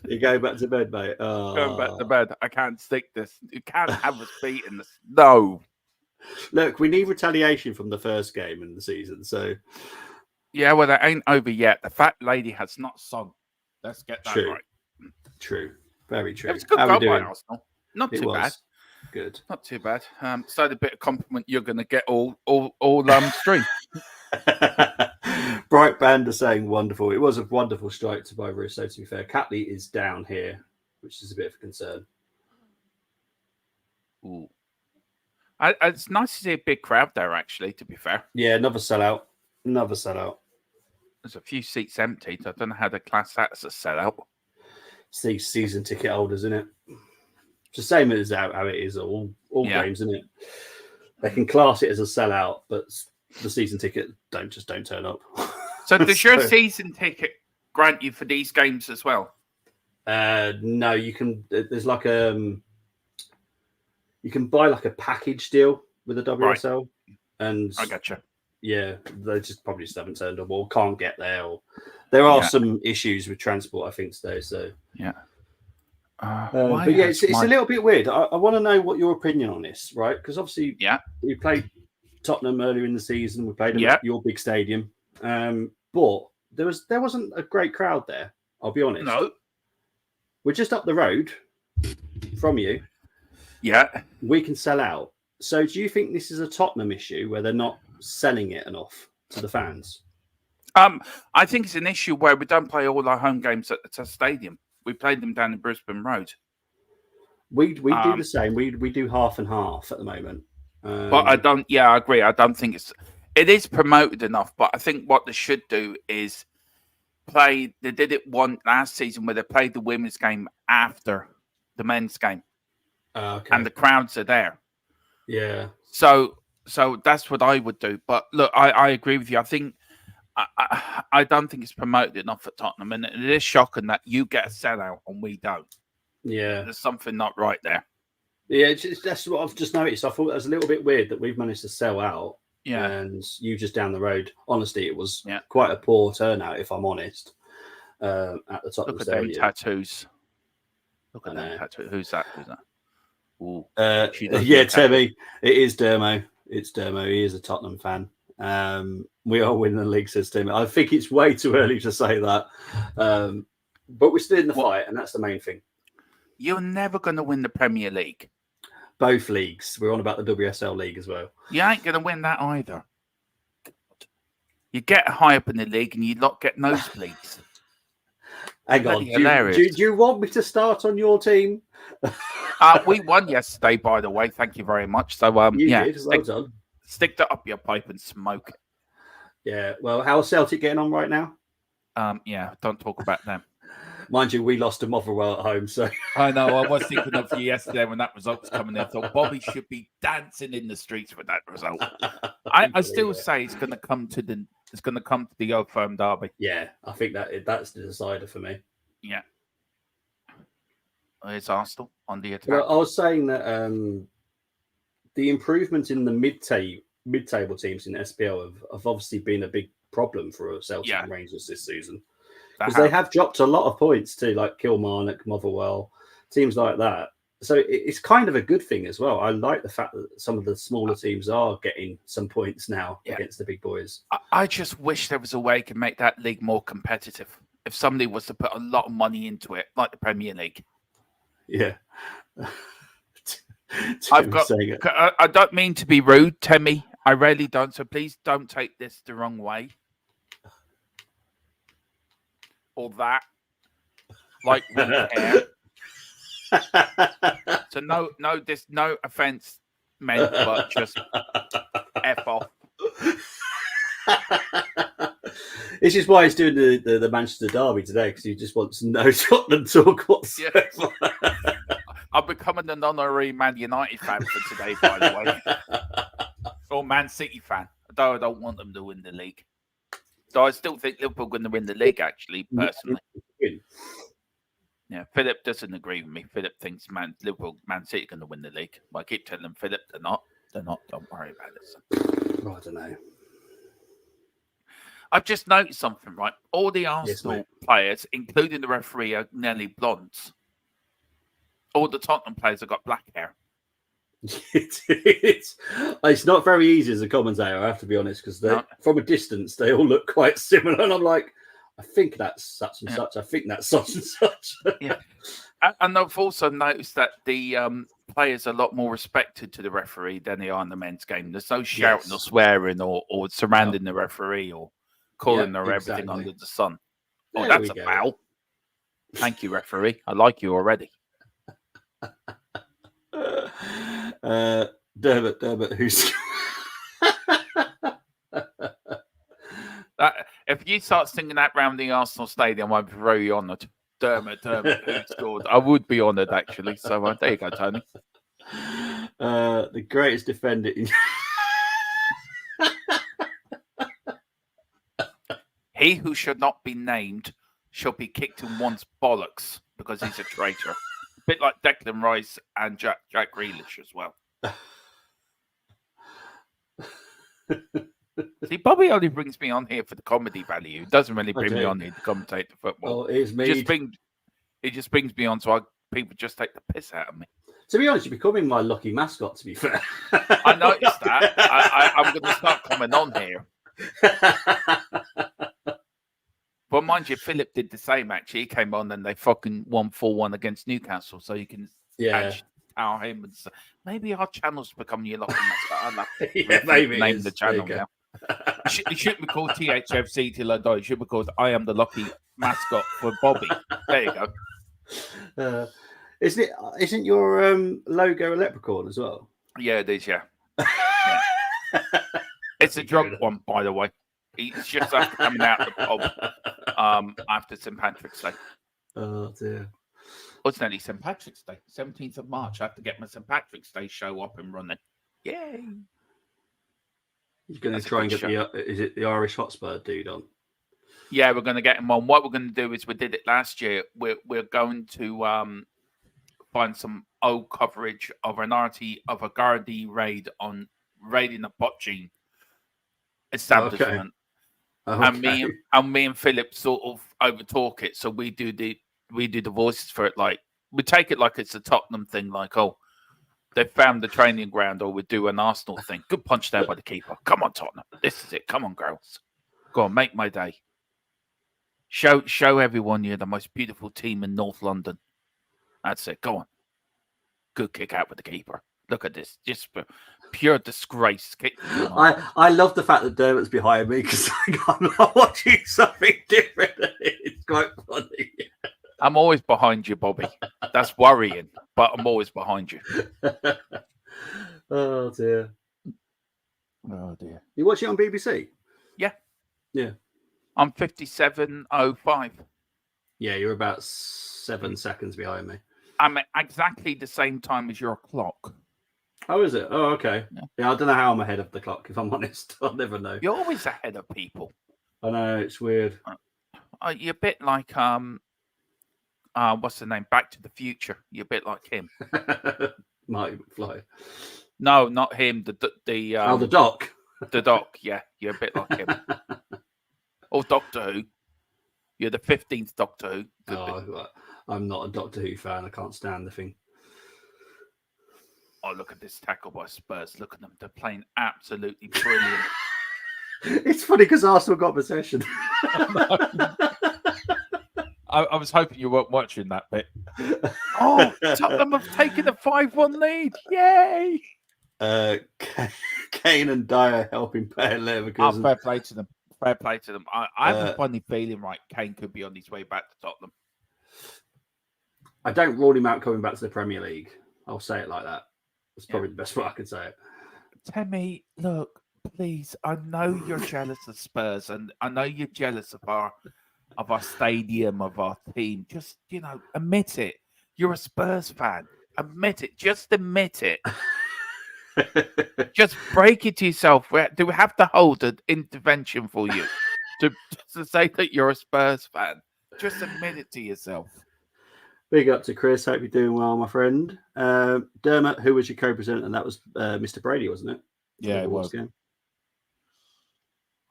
You go back to bed, mate. Oh. Going back to bed. I can't stick this. You can't have us beating this. No. Look, we need retaliation from the first game in the season. So, yeah, well, that ain't over yet. The fat lady has not sung. Let's get that right. True. Very true. It was a good goal by Arsenal. Not too bad. Good. Not too bad. So the bit of compliment you're going to get all stream. Bright Band are saying wonderful. It was a wonderful strike by Russo, to be fair. Catley is down here, which is a bit of a concern. Ooh. It's nice to see a big crowd there, actually, to be fair. Yeah, another sellout. There's a few seats emptied. I don't know how they class that as a sellout. It's these season ticket holders, isn't it? It's the same as how it is all games, isn't it? They can class it as a sellout, but the season ticket don't turn up. So does your season ticket grant you for these games as well? No, you can. There's like you can buy like a package deal with the WSL, and I gotcha. Yeah, they just probably just haven't turned up or can't get there. Or there are some issues with transport, I think, today. So yeah. But yeah, it's a little bit weird. I want to know what your opinion on this, right? Because obviously, we played Tottenham earlier in the season. We played them at your big stadium, but there wasn't a great crowd there. I'll be honest. No, we're just up the road from you. Yeah, we can sell out. So, do you think this is a Tottenham issue where they're not selling it enough to the fans? I think it's an issue where we don't play all our home games at the stadium. We played them down in Brisbane Road. We do the same. We do half and half at the moment. But I don't. Yeah, I agree. I don't think it is promoted enough, but I think what they should do is play. They did it one last season where they played the women's game after the men's game, Okay. and the crowds are there. Yeah. So that's what I would do. But look, I agree with you. I think I don't think it's promoted enough at Tottenham, and it is shocking that you get a sellout and we don't. Yeah. There's something not right there. Yeah, that's what I've just noticed. I thought it was a little bit weird that we've managed to sell out. Yeah. And you just down the road. Honestly, it was Yeah. quite a poor turnout, if I'm honest, at the Tottenham Look at them Stadium. tattoos. Look at them tattoos. Who's that? Who's that? Ooh, yeah, Tebby. It is Dermo. It's Dermo. He is a Tottenham fan. We are winning the league, says Tim. I think it's way too early to say that. But we're still in the fight, and that's the main thing. You're never going to win the Premier League. Both leagues. We're on about the WSL league as well. You ain't going to win that either. You get high up in the league and you lot get nosebleeds. Hang on. Do you want me to start on your team? We won yesterday, by the way. Thank you very much. So, you did. Well done. Stick that up your pipe and smoke. Yeah. Well, how's Celtic getting on right now? Yeah. Don't talk about them. Mind you, we lost to Motherwell at home, so I know. I was thinking of you yesterday when that result was coming in. I thought Bobby should be dancing in the streets with that result. I still say it's going to come to the Old Firm derby. Yeah, I think that's the decider for me. Yeah, it's Arsenal on the attack. Well, I was saying that the improvement in the mid-table teams in SPL have obviously been a big problem for Celtic and Rangers this season. Because they have dropped a lot of points to like Kilmarnock, Motherwell, teams like that. So it's kind of a good thing as well. I like the fact that some of the smaller teams are getting some points now against the big boys. I just wish there was a way to make that league more competitive. If somebody was to put a lot of money into it, like the Premier League. Yeah. I don't mean to be rude, Timmy. I really don't. So please don't take this the wrong way. Or that, like we care. So no offense meant, but just F off. This is why he's doing the Manchester derby today, because he just wants no Tottenham talk whatsoever. Yeah. I'm becoming an honorary Man United fan for today, by the way, or Man City fan. Though I don't want them to win the league. So I still think Liverpool are going to win the league, actually, personally. Yeah, Philip doesn't agree with me. Philip thinks Man City are going to win the league. I keep telling Philip they're not. They're not. Don't worry about it. I don't know. I've just noticed something, right? All the Arsenal players, including the referee, are nearly blondes. All the Tottenham players have got black hair. It's not very easy as a commentator, I have to be honest, because from a distance they all look quite similar, and I'm like, I think that's such and such. I think that's such and such. Yeah, and I've also noticed that the players are a lot more respected to the referee than they are in the men's game. There's no shouting or swearing or surrounding the referee or calling her everything under the sun. Oh, that's a foul. Thank you, referee. I like you already. Dermot, who's if you start singing that round the Arsenal stadium, I'd be very honoured. Dermot, who scored? I would be honoured, actually. So there you go, Tony. The greatest defender in He who should not be named shall be kicked in one's bollocks because he's a traitor. A bit like Declan Rice and Jack Grealish as well. See, Bobby only brings me on here for the comedy value. He doesn't really bring me on here to commentate the football. Oh, it is me. He just brings me on so people just take the piss out of me. To be honest, you're becoming my lucky mascot, to be fair. I noticed that. I'm going to start coming on here. But mind you, Philip did the same, actually. He came on and they fucking won 4-1 against Newcastle. So you can tell him. And say, maybe our channel's become your lucky mascot. I'd like to name the channel now. It shouldn't be called THFC till I die. It should be called I Am the Lucky Mascot for Bobby. There you go. Isn't your logo a leprechaun as well? Yeah, it is, yeah. It's a drunk one, by the way. It's just after coming out of the pub after St. Patrick's Day. Oh dear. Oh, it's nearly St. Patrick's Day, 17th of March. I have to get my St. Patrick's Day show up and running. Yay! You're going That's to a try and good get is it the Irish Hotspur dude on? Yeah, we're going to get him on. What we're going to do is we did it last year. We're going to find some old coverage of an RT of a Gardaí raid on raiding a botching establishment. Okay. And me and Philip sort of overtalk it. So we do the voices for it. Like we take it like it's a Tottenham thing. Like, oh, they found the training ground, or we do an Arsenal thing. Good punch there by the keeper. Come on, Tottenham. This is it. Come on, girls. Go on, make my day. Show everyone you're the most beautiful team in North London. That's it. Go on. Good kick out with the keeper. Look at this. Just pure disgrace. I love the fact that Dermot's behind me because I'm not watching something different. It's quite funny. I'm always behind you, Bobby. That's worrying, but I'm always behind you. Oh dear. Oh dear. You watch it on BBC? Yeah. Yeah. I'm 57.05. Yeah, you're about 7 seconds behind me. I'm at exactly the same time as your clock. Oh, is it? Oh, okay. Yeah. Yeah, I don't know how I'm ahead of the clock, if I'm honest. I'll never know. You're always ahead of people. I know, it's weird. You're a bit like what's the name? Back to the Future. You're a bit like him. Marty McFly. No, not him. The Doc. The Doc. Yeah, you're a bit like him. Or Doctor Who. You're the 15th Doctor Who. I'm not a Doctor Who fan. I can't stand the thing. Oh, look at this tackle by Spurs. Look at them. They're playing absolutely brilliant. It's funny because Arsenal got possession. I was hoping you weren't watching that bit. Oh, Tottenham have taken a 5-1 lead. Yay! Kane and Dyer helping Bayer Leverkusen. Fair play to them. Fair play to them. I have a funny feeling, right, Kane could be on his way back to Tottenham. I don't rule him out coming back to the Premier League. I'll say it like that. That's probably the best way I can say it. Temmie, look, please. I know you're jealous of Spurs, and I know you're jealous of our stadium, of our team. Just, admit it. You're a Spurs fan. Admit it. Just admit it. Just break it to yourself. Do we have to hold an intervention for you to say that you're a Spurs fan? Just admit it to yourself. Big up to Chris. Hope you're doing well, my friend. Dermot, who was your co-presenter? And that was Mr. Brady, wasn't it? Yeah, it was. Game.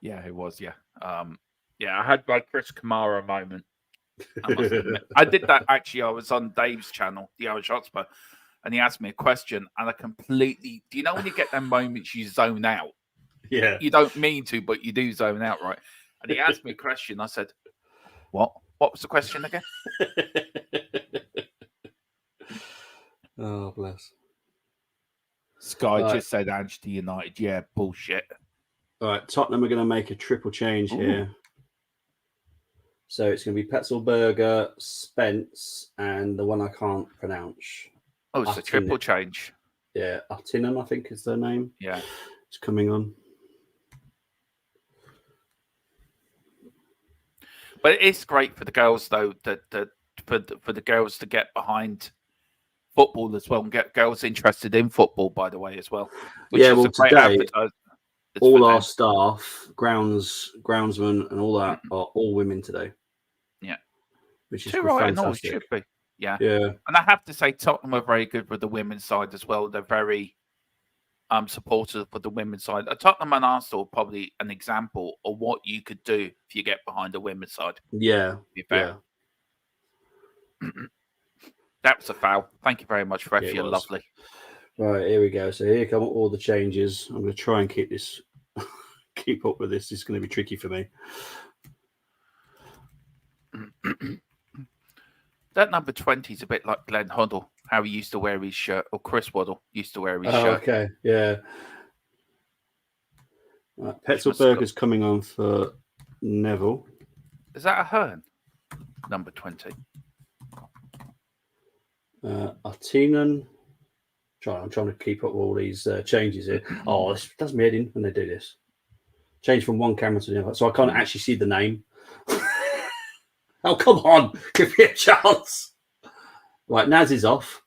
Yeah, it was. Yeah. I had my Chris Kamara moment. I must admit. I did that actually. I was on Dave's channel, the Irish Hotspur, and he asked me a question, and I completely. Do you know when you get them moments you zone out? Yeah. You don't mean to, but you do zone out, right? And he asked me a question. I said, "What? What was the question again?" Oh, bless. Sky just said Manchester United. Yeah, bullshit. All right, Tottenham are going to make a triple change here. So it's going to be Petzelberger, Spence, and the one I can't pronounce. Oh, it's a triple change. Yeah, Artinen, I think is their name. Yeah. It's coming on. But it's great for the girls, though, for the girls to get behind football as well and get girls interested in football, by the way, as well. Which is a great today, all our staff, groundsmen, and all that are all women today. Yeah. Which is right, fantastic. No, it should be. Yeah. Yeah. And I have to say, Tottenham are very good with the women's side as well. They're very supportive for the women's side. Tottenham and Arsenal are probably an example of what you could do if you get behind the women's side. Yeah. Be fair. Yeah. That was a foul. Thank you very much, ref. You're lovely. Right, here we go. So here come all the changes. I'm going to try and keep up with this. It's going to be tricky for me. That number 20 is a bit like Glenn Hoddle, how he used to wear his shirt, or Chris Waddle used to wear his shirt. Okay, yeah. Right, Petzelberger's coming on for Neville. Is that a Hearn? Number 20. Artinen. I'm trying to keep up with all these changes here. Oh, this does me head in when they do this. Change from one camera to the other, so I can't actually see the name. Oh, come on, give me a chance. Right, Naz is off.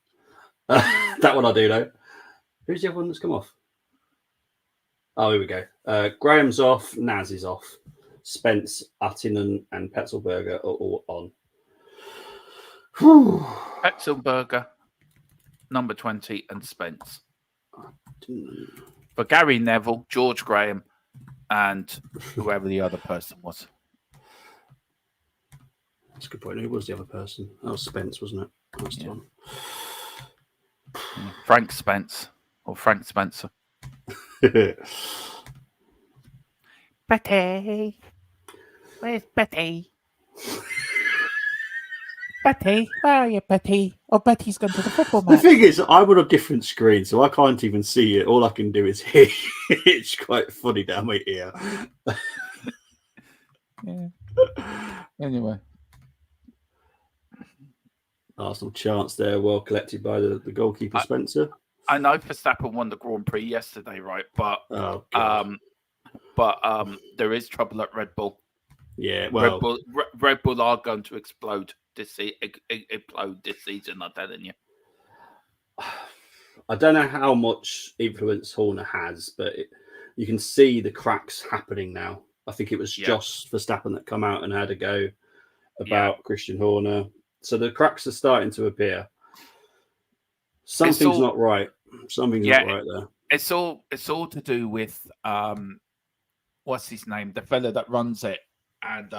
That one I do know. Who's the other one that's come off? Oh, here we go. Graham's off. Naz is off. Spence, Attinen, and Petzelberger are all on. Petzelberger, number 20, and Spence. For Gary Neville, George Graham, and whoever the other person was. That's a good point. Who was the other person? That was Spence, wasn't it? That's the one. Frank Spence or Frank Spencer. Betty, where's Betty? Betty, where are you, Betty? Oh, Betty's gone to the football match. The thing is, I'm on a different screen, so I can't even see it. All I can do is hear. It's quite funny down my ear. Yeah. Anyway. Arsenal chance there, well collected by the goalkeeper, Spencer. I know Verstappen won the Grand Prix yesterday, right? But there is trouble at Red Bull. Yeah, well, Red Bull are going to explode this season. I'm telling you. I don't know how much influence Horner has, but you can see the cracks happening now. I think it was Joss Verstappen that come out and had a go about Christian Horner. So the cracks are starting to appear. Something's not right. Something's not right there. It's all to do with what's his name, the fella that runs it, and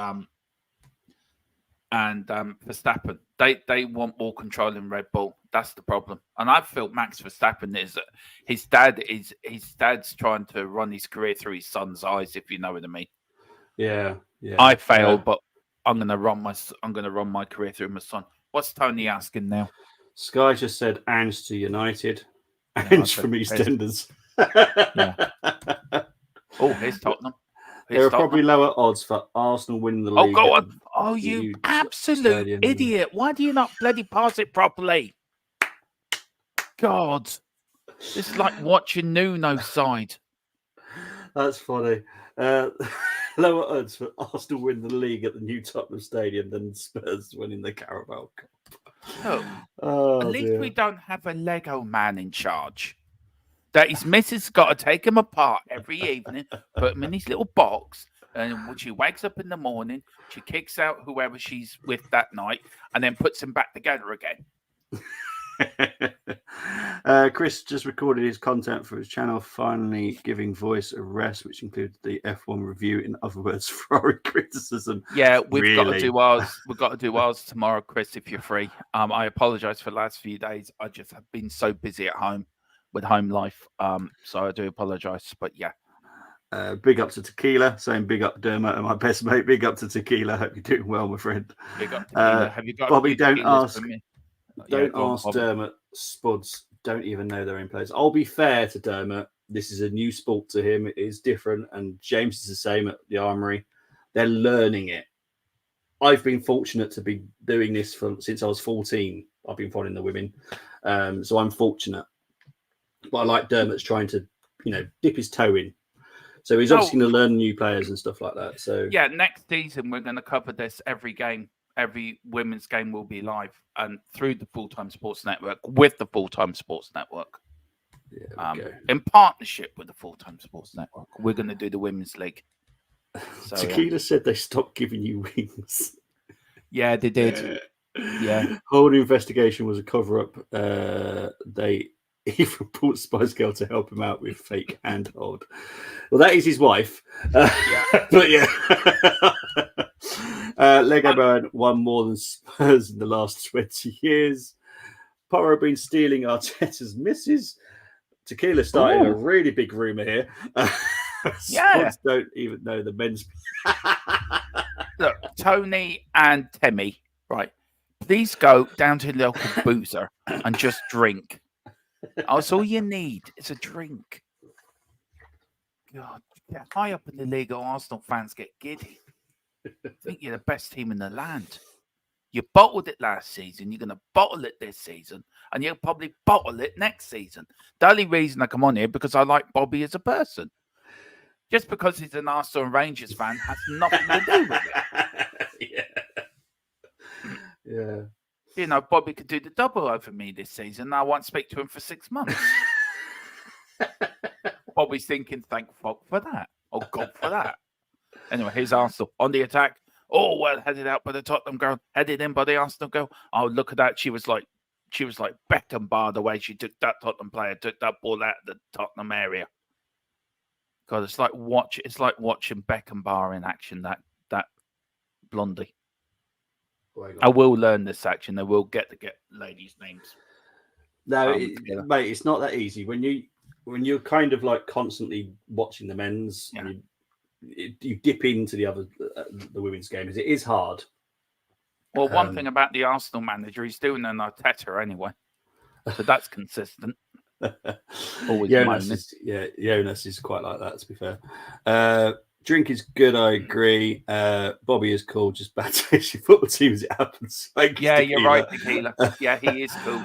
Verstappen. They want more control in Red Bull. That's the problem. And I feel Max Verstappen is his dad's trying to run his career through his son's eyes, if you know what I mean. Yeah. I failed, but I'm gonna run my career through my son. What's Tony asking now? Sky just said Ange to United. Ange from EastEnders. Oh, here's Tottenham. There are probably lower odds for Arsenal winning the league. Oh, go on. Oh, you absolute idiot. Why do you not bloody pass it properly? God. This is like watching Nuno's side. That's funny. Lower odds for Arsenal win the league at the new Tottenham Stadium than Spurs winning the Carabao Cup. At least we don't have a Lego man in charge. That his missus got to take him apart every evening, put him in his little box, and when she wakes up in the morning, she kicks out whoever she's with that night, and then puts him back together again. Chris just recorded his content for his channel, finally giving voice a rest, which includes the F1 review. In other words, Ferrari criticism. Yeah, we've got to do ours. We've got to do ours tomorrow, Chris, if you're free. I apologise for the last few days. I just have been so busy at home with home life. So I do apologise. But yeah. Big up to Tequila, saying big up Dermot and my best mate. Big up to Tequila. Hope you're doing well, my friend. Big up Tequila. Have you got Bobby? Don't ask. Don't ask on, Dermot. Spuds don't even know their own players. I'll be fair to Dermot. This is a new sport to him. It is different. And James is the same at the Armoury. They're learning it. I've been fortunate to be doing this since I was 14. I've been following the women. So I'm fortunate. But I like Dermot's trying to, dip his toe in. So he's obviously going to learn new players and stuff like that. So yeah, next season we're going to cover this every game. Every women's game will be live and through the Full-Time Sports Network with the Full-Time Sports Network. In partnership with the Full-Time Sports Network, we're going to do the Women's League. So, Tequila said they stopped giving you wings. Yeah, they did. Yeah. Whole investigation was a cover-up. They even brought Spice Girl to help him out with fake handhold. Well, that is his wife. But yeah. Lego Man won more than Spurs in the last 20 years. Porro been stealing Arteta's misses. Tequila starting a really big rumour here. Spurs don't even know the men's. Look, Tony and Temmie, right? Please go down to the local boozer and just drink. That's all you need. It's a drink. God, get high up in the league, Arsenal fans get giddy. Think you're the best team in the land. You bottled it last season. You're going to bottle it this season, and you'll probably bottle it next season. The only reason I come on here because I like Bobby as a person. Just because he's an Arsenal and Rangers fan has nothing to do with it. Yeah. You know, Bobby could do the double over me this season. I won't speak to him for 6 months. Bobby's thinking, thank fuck for that. Oh, God for that. Anyway, here's Arsenal on the attack. Oh, well, headed out by the Tottenham girl, headed in by the Arsenal girl. Oh, look at that. She was like Beckenbauer, the way she took that Tottenham player, took that ball out of the Tottenham area. God, it's like watching Beckenbauer in action, that blondie. I will learn this action. I will get ladies' names. No, mate, it's not that easy. When you're kind of like constantly watching the men's, and you dip into the women's games. It is hard. Well, one thing about the Arsenal manager, he's doing an Arteta anyway, so that's consistent. Always Jonas is quite like that. To be fair, drink is good. I agree. Bobby is cool. Just bad taste in football teams. It happens. You're right, Tequila. Yeah, he is cool.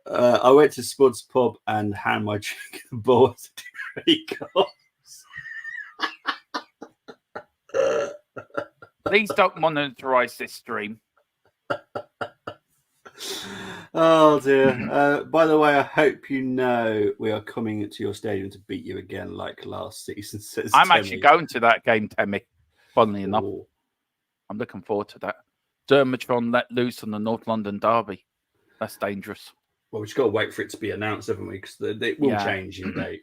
I went to Spud's pub and hand my drink the ball as he goes. Please don't monetize this stream. Oh dear. By the way, I hope you know we are coming to your stadium to beat you again like last season. Says I'm Temmie. actually going to that game, Temmie. Funnily enough. I'm looking forward to that. Dermatron let loose on the North London derby. That's dangerous. Well, we've just got to wait for it to be announced, haven't we? Because it will change in date.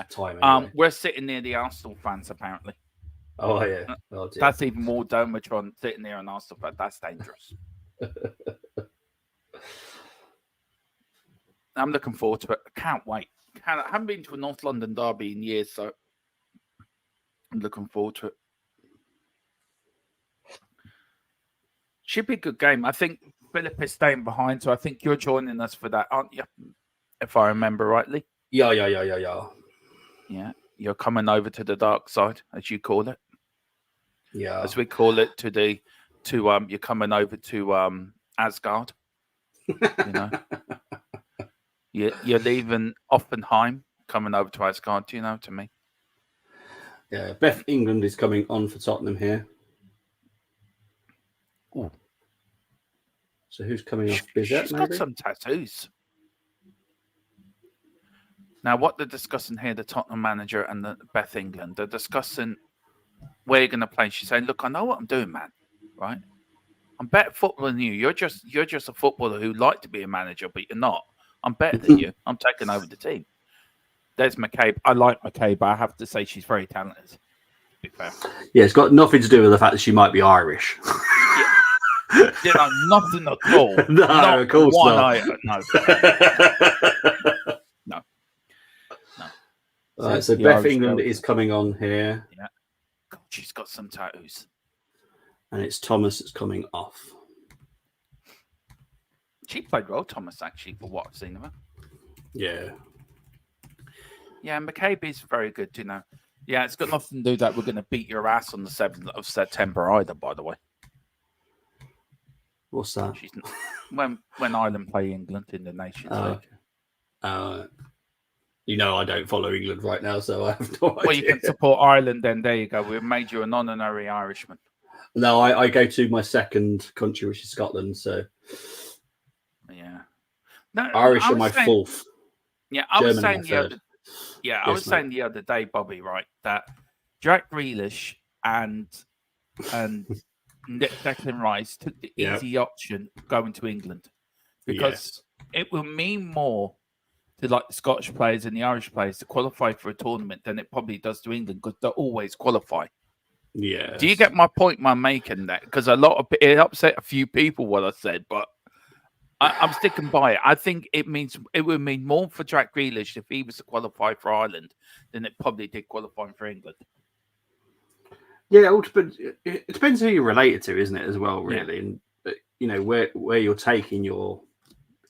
Time anyway. We're sitting near the Arsenal fans, apparently. Oh, yeah. Oh, dear. That's even more Dermatron sitting there on Arsenal fans. That's dangerous. I'm looking forward to it. I can't wait. I haven't been to a North London derby in years, so I'm looking forward to it. Should be a good game. I think Philip is staying behind, so I think you're joining us for that, aren't you? If I remember rightly. Yeah. Yeah, you're coming over to the dark side, as you call it. Yeah. As we call it you're coming over to Asgard. You know. You're leaving Offenheim, coming over to Asgard, do you know, to me? Yeah, Beth England is coming on for Tottenham here. Ooh. So who's coming off? Bizet, got some tattoos. Now, what they're discussing here, the Tottenham manager and the Beth England, they're discussing where you're going to play. She's saying, look, I know what I'm doing, man, right? I'm better at football than you. You're just a footballer who like to be a manager, but you're not. I'm better than you. I'm taking over the team. There's McCabe. I like McCabe, but I have to say she's very talented. To be fair. Yeah, it's got nothing to do with the fact that she might be Irish. You know, nothing at all. No, not of course not. No. All right, so Beth England is coming on here. Yeah. God, she's got some tattoos. And it's Thomas that's coming off. She played well, Thomas, actually, for what I've seen of her. Yeah. Yeah, McCabe is very good, you know. Yeah, it's got nothing to do that we're going to beat your ass on the 7th of September either, by the way. What's that? When Ireland play England in the Nations League. You know I don't follow England right now, so I have no idea. Well, you can support Ireland then. There you go. We've made you an honorary Irishman. No, I go to my second country, which is Scotland, so... Yeah. No, Irish are my fourth. Yeah, I was saying the other day, Bobby, right, that Jack Grealish and Declan Rice took the easy option going to England because it will mean more to like the Scottish players and the Irish players to qualify for a tournament than it probably does to England because they always qualify. Yeah. Do you get my point? I'm making that because it upset a few people what I said, but I'm sticking by it. I think it would mean more for Jack Grealish if he was to qualify for Ireland than it probably did qualifying for England. Yeah, it depends who you're related to, isn't it, as well, really? And you know where you're taking your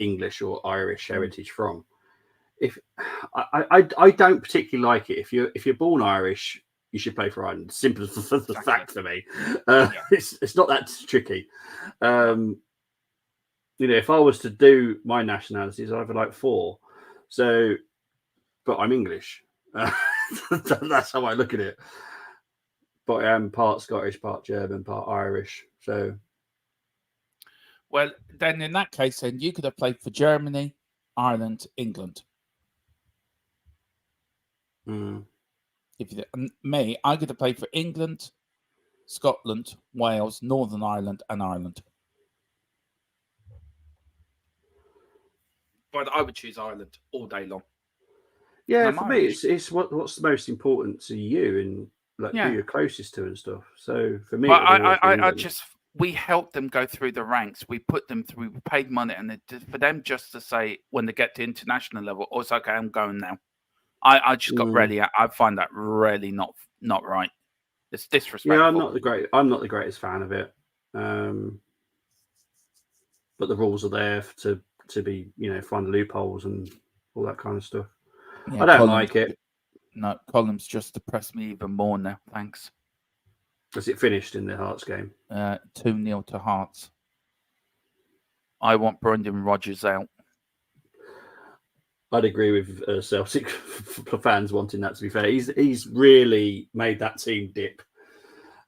English or Irish heritage from. If I don't particularly like it. If you're born Irish, you should play for Ireland. Simple as the fact for me. It's not that tricky. You know, if I was to do my nationalities, I'd have like 4. So, but I'm English. That's how I look at it. But I am part Scottish, part German, part Irish. So, Well, then in that case, then you could have played for Germany, Ireland, England. If you, and me, I could have played for England, Scotland, Wales, Northern Ireland, and Ireland. But I would choose Ireland all day long. yeah, I'm for me, Irish. it's what's the most important to you and like Yeah. who you're closest to and stuff. So for me, But it was always I England. just, we helped them go through the ranks. We put them through, we paid money, and for them just to say when they get to international level, oh, it's okay, I'm going now. I just got really. I find that really not right. It's disrespectful. Yeah, I'm not the greatest fan of it. But the rules are there to be, find loopholes and all that kind of stuff. Yeah, I don't like it. No, Columns just depressed me even more now. Thanks. Has it finished in the Hearts game? 2-0 to Hearts. I want Brendan Rodgers out. I'd agree with Celtic fans wanting that, to be fair. He's really made that team dip.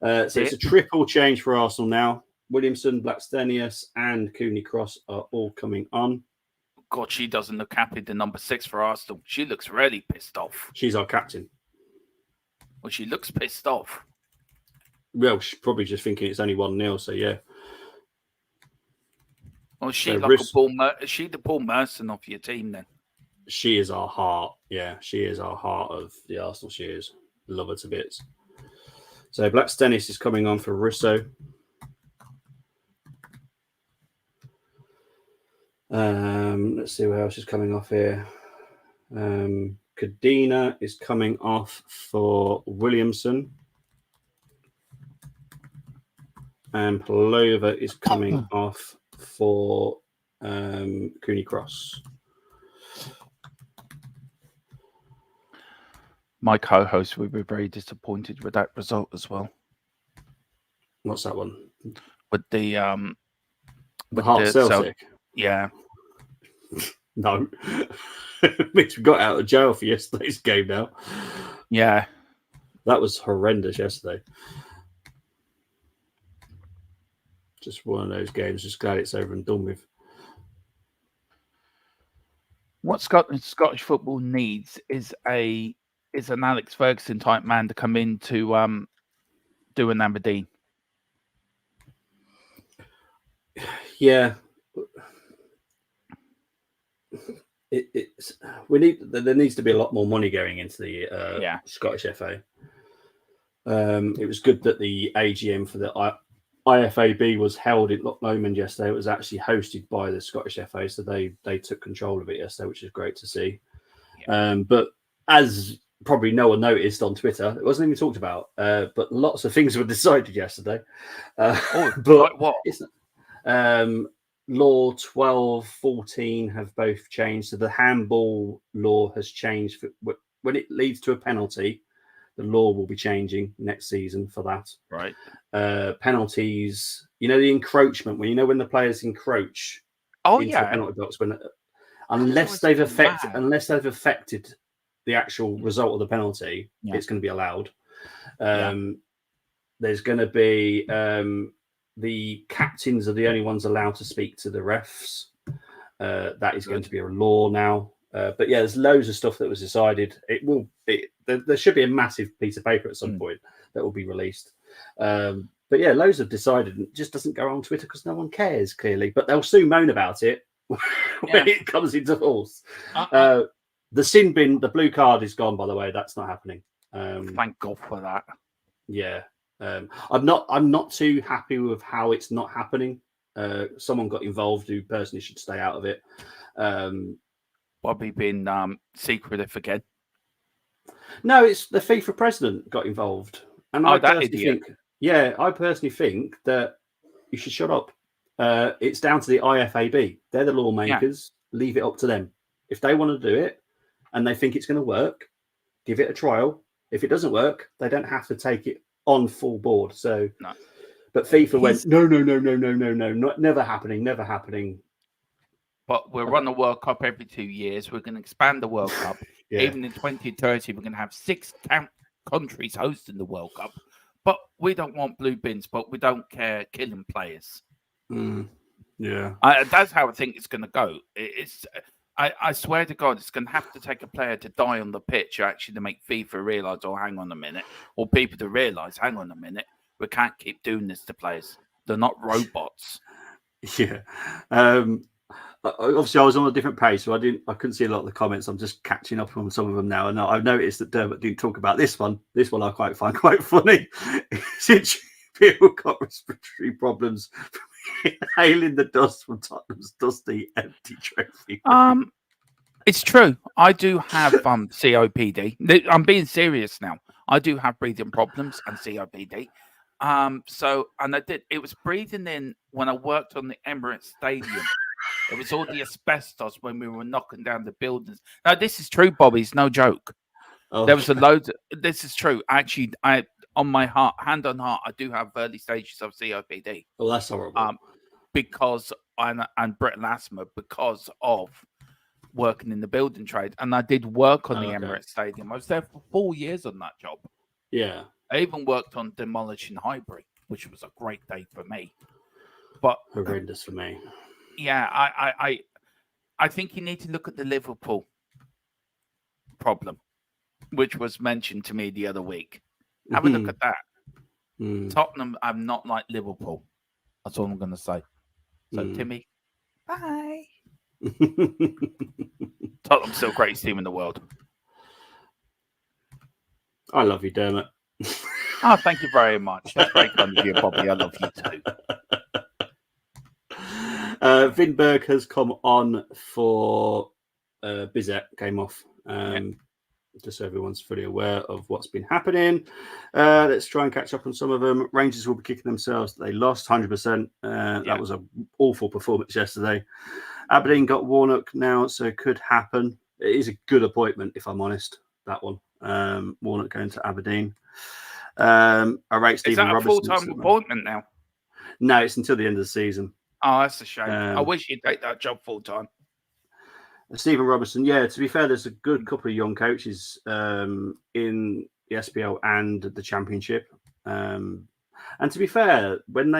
So it's a triple change for Arsenal now. Williamson, Blackstenius, and Cooney Cross are all coming on. God, she doesn't look happy, the number 6 for Arsenal. She looks really pissed off. She's our captain. Well, she looks pissed off. Well, she's probably just thinking it's only 1-0, so yeah. Well, she the Paul Merson of your team then? She is our heart. Yeah, she is our heart of the Arsenal. She is. Love her to bits. So Blackstenius is coming on for Russo. Let's see what else is coming off here. Kadena is coming off for Williamson. And Palova is coming off for Cooney Cross. My co-host will be very disappointed with that result as well. What's that one? With the Hearts Celtic. Yeah. No. Mitch got out of jail for yesterday's game now. Yeah. That was horrendous yesterday. Just one of those games. Just glad it's over and done with. What Scottish football needs is an Alex Ferguson type man to come in to do an Aberdeen. Yeah. There needs to be a lot more money going into the Scottish FA. It was good that the AGM for the IFAB was held in Lomond yesterday. It was actually hosted by the Scottish FA, so they took control of it yesterday, which is great to see. Yeah. But as probably no one noticed on Twitter, it wasn't even talked about. But lots of things were decided yesterday. But like what? Law 12, 14 have both changed. So the handball law has changed. When it leads to a penalty, the law will be changing next season for that. Right. Penalties, the encroachment, when the players encroach into the penalty box, unless they've affected the actual result of the penalty, it's going to be allowed. There's going to be the captains are the only ones allowed to speak to the refs. That is going to be a law now. But yeah, there's loads of stuff that was decided. There should be a massive piece of paper at some point that will be released. But yeah, loads have decided, and it just doesn't go on Twitter because no one cares, clearly. But they'll soon moan about it when it comes into force. The sin bin, the blue card is gone, by the way. That's not happening. Thank God for that. Yeah. I'm not too happy with how it's not happening. Someone got involved who personally should stay out of it. Bobby been secretive again. No, it's the FIFA president got involved, and I personally think that you should shut up. It's down to the IFAB. They're the lawmakers. Yeah. Leave it up to them. If they want to do it and they think it's going to work, give it a trial. If it doesn't work, they don't have to take it on full board. So, no. But FIFA went, no, never happening. But we'll run the World Cup every 2 years. We're going to expand the World Cup. Yeah. Even in 2030, we're going to have 6 countries hosting the World Cup. But we don't want blue bins, but we don't care killing players. Yeah. That's how I think it's going to go. I swear to God, it's going to have to take a player to die on the pitch actually to make FIFA realise, oh, hang on a minute, or people to realise, hang on a minute, we can't keep doing this to players. They're not robots. Yeah. Obviously, I was on a different page, so I couldn't see a lot of the comments. I'm just catching up on some of them now, and I've noticed that Dermot didn't talk about this one. This one I find quite funny. Since people got respiratory problems from inhaling the dust from Tottenham's dusty, empty trophy. It's true. I do have COPD. I'm being serious now. I do have breathing problems and COPD. And I did. It was breathing in when I worked on the Emirates Stadium. It was all the asbestos when we were knocking down the buildings. Now, this is true, Bobby. It's no joke. Oh, There was a load. This is true. Actually, on my heart, hand on heart, I do have early stages of COPD. Oh, that's horrible. Because and brittle asthma because of working in the building trade, and I did work on the Emirates Stadium. I was there for 4 years on that job. Yeah. I even worked on demolishing Highbury, which was a great day for me. But Horrendous for me. Yeah, I think you need to look at the Liverpool problem, which was mentioned to me the other week. Have a look at that. Tottenham, I'm not like Liverpool. That's all I'm going to say. So, Timmy, bye. Tottenham's still the greatest team in the world. I love you, Dermot. Oh, thank you very much. That's very kind of you, Bobby. I love you too. Vinberg has come on for Bizet, came off. Just so everyone's fully aware of what's been happening. Let's try and catch up on some of them. Rangers will be kicking themselves. They lost 100%. That was an awful performance yesterday. Aberdeen got Warnock now, so it could happen. It is a good appointment, if I'm honest, that one. Warnock going to Aberdeen. I rate Stephen Robertson. Is that a full-time appointment now? No, it's until the end of the season. Oh, that's a shame. I wish you'd take that job full-time. Stephen Robertson, yeah, to be fair, there's a good couple of young coaches in the SPL and the Championship. And to be fair, when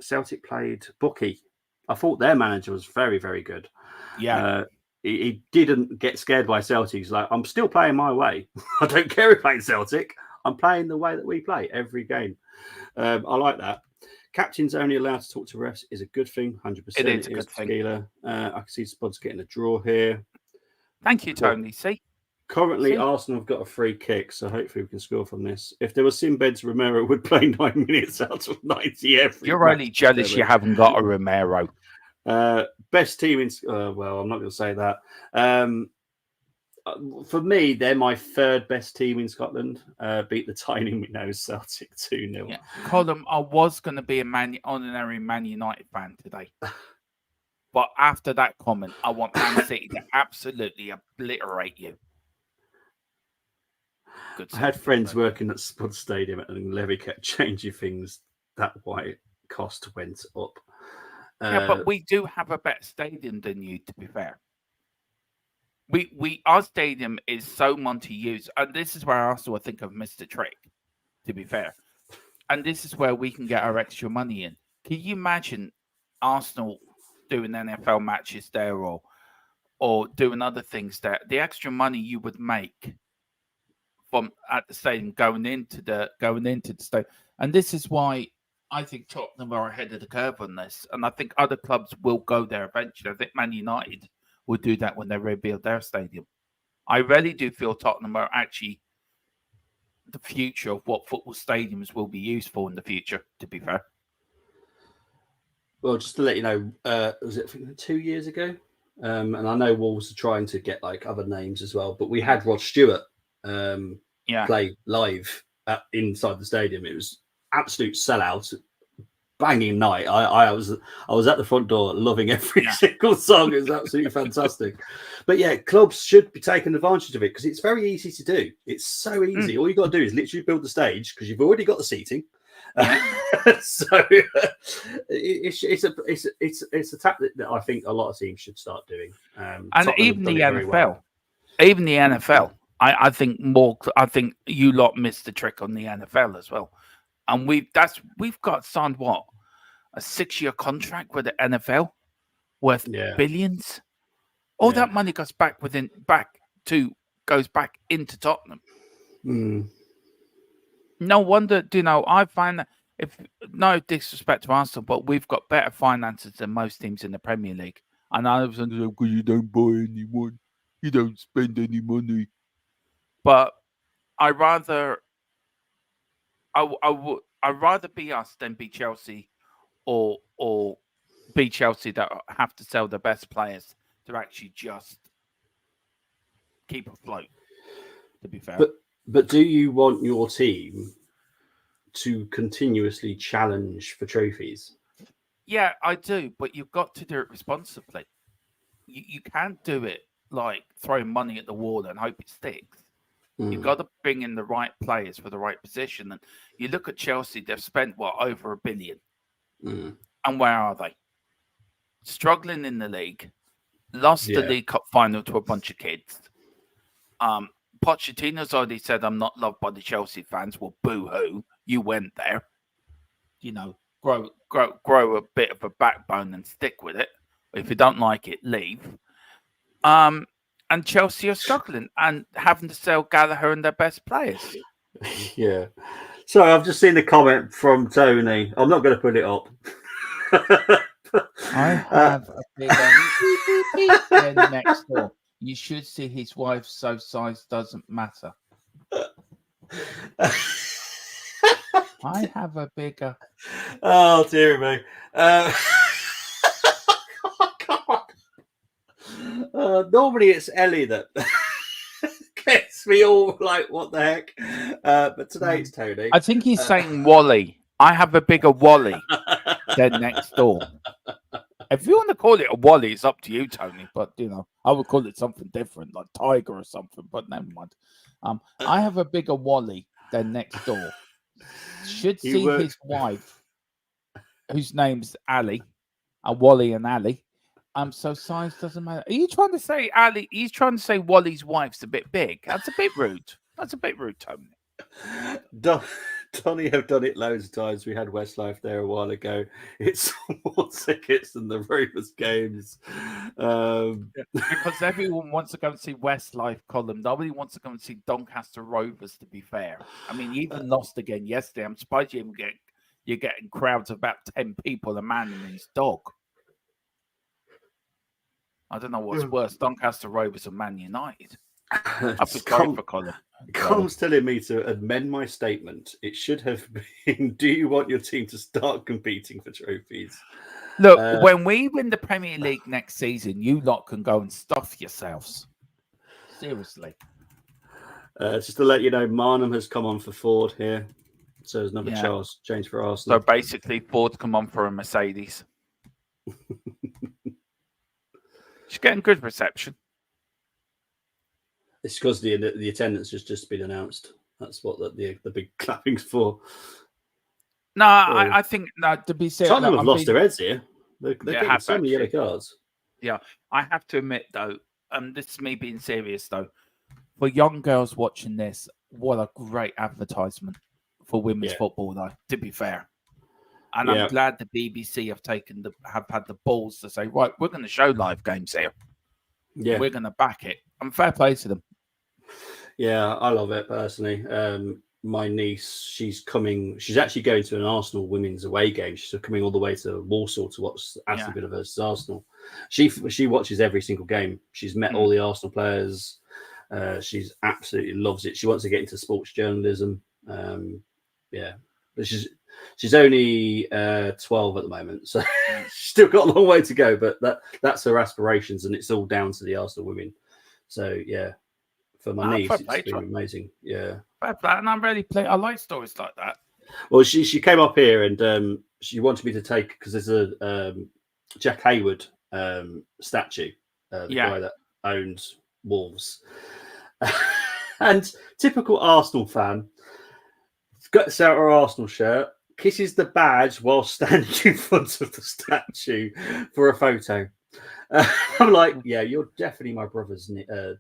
Celtic played Bucky, I thought their manager was very, very good. Yeah. He didn't get scared by Celtic. He's like, I'm still playing my way. I don't care if playing Celtic. I'm playing the way that we play every game. I like that. Captain's only allowed to talk to refs is a good thing, 100%. It is a good thing. I can see Spuds getting a draw here. Thank you, Tony. Currently, Arsenal have got a free kick, so hopefully we can score from this. If there were Sinbeds, Romero would play 9 minutes out of 90 every You're only jealous you haven't got a Romero. Best team in... well, I'm not going to say that. For me, they're my third best team in Scotland. Beat the tiny Minnows Celtic 2-0. Yeah. Colin, I was going to be an ordinary Man United fan today. But after that comment, I want Man City to absolutely obliterate you. I had friends working at Spud Stadium and Levy kept changing things. That white cost went up. Yeah, but we do have a better stadium than you, to be fair. Our stadium is so multi-use, and this is where Arsenal, I think, have missed a trick, to be fair. And this is where we can get our extra money in. Can you imagine Arsenal doing NFL matches there or doing other things there? The extra money you would make from at the stadium going into the stadium, and this is why I think Tottenham are ahead of the curve on this, and I think other clubs will go there eventually. I think Man United will do that when they rebuild their stadium. I really do feel Tottenham are actually the future of what football stadiums will be used for in the future, to be fair. Well, just to let you know, was it 2 years ago? And I know Wolves are trying to get like other names as well, but we had Rod Stewart play live inside the stadium. It was absolute sellout. Banging night. I was at the front door loving every single song. It was absolutely fantastic. But yeah, clubs should be taking advantage of it because it's very easy to do. It's so easy. All you got to do is literally build the stage because you've already got the seating. So it's a tactic that I think a lot of teams should start doing. And even the NFL. Even the NFL. I think more. I think you lot missed the trick on the NFL as well. And we've got signed what, a 6-year contract with the NFL worth Yeah. billions. All Yeah. that money goes back into Tottenham. Mm. No wonder, I find that, if no disrespect to Arsenal, but we've got better finances than most teams in the Premier League. And I was because you don't buy anyone, you don't spend any money. But I'd rather be us than be Chelsea, or be Chelsea that have to sell the best players to actually just keep afloat. To be fair, but do you want your team to continuously challenge for trophies? yeah, I do. But you've got to do it responsibly. You can't do it like throwing money at the wall and hope it sticks. You've got to bring in the right players for the right position. And you look at Chelsea; they've spent over $1 billion, and where are they? Struggling in the league, lost the League Cup final to a bunch of kids. Pochettino's already said, "I'm not loved by the Chelsea fans." Well, boo-hoo! You went there. Grow a bit of a backbone and stick with it. If you don't like it, leave. And Chelsea are struggling and having to sell Gallagher and their best players. Yeah. So I've just seen the comment from Tony. I'm not going to put it up. I have a bigger than next door. You should see his wife, so size doesn't matter. I have a bigger. Oh, dear me. Normally it's Ellie that gets me all like, what the heck? But today it's Tony. I think he's saying Wally. I have a bigger Wally than next door. If you want to call it a Wally, it's up to you, Tony. But I would call it something different, like Tiger or something. But never mind. I have a bigger Wally than next door. Should see his wife, whose name's Ali, Wally and Ali. So size doesn't matter. Are you trying to say Ali? He's trying to say Wally's wife's a bit big. That's a bit rude. That's a bit rude, Tony. Donny have done it loads of times. We had Westlife there a while ago. It's more tickets than the Rovers games. Because everyone wants to go and see Westlife column. Nobody wants to go and see Doncaster Rovers, to be fair. I mean, you even lost again yesterday. I'm surprised you're getting crowds of about 10 people, a man and his dog. I don't know what's worse, Doncaster Rovers or Man United. I feel sorry for Colin. Colin's telling me to amend my statement. It should have been, do you want your team to start competing for trophies? Look, when we win the Premier League next season, you lot can go and stuff yourselves. Seriously. Just to let you know, Marnham has come on for Ford here. So there's another Charles change for Arsenal. So basically, Ford's come on for a Mercedes. She's getting good reception. It's because the attendance has just been announced. That's what the big clapping's for. No, I think to be serious, Tottenham have lost their heads here. They're getting so many yellow cards. Yeah, I have to admit though, this is me being serious though. For young girls watching this, what a great advertisement for women's football though. To be fair, and I'm glad the BBC have had the balls to say, right, we're going to show live games here. Yeah, we're going to back it. And fair play to them. Yeah, I love it personally. My niece, she's actually going to an Arsenal women's away game. She's coming all the way to Warsaw to watch Aston Villa versus Arsenal. She watches every single game. She's met all the Arsenal players. She's absolutely loves it. She wants to get into sports journalism. But she's only 12 at the moment, so she's still got a long way to go. But that's her aspirations, and it's all down to the Arsenal women. So yeah, for my niece, it's been amazing. Yeah, and I'm really I like stories like that. Well, she came up here and she wanted me to take, because there's a Jack Hayward statue, the guy that owned Wolves, and typical Arsenal fan gets out her Arsenal shirt, kisses the badge while standing in front of the statue for a photo. I'm like, yeah, you're definitely my brother's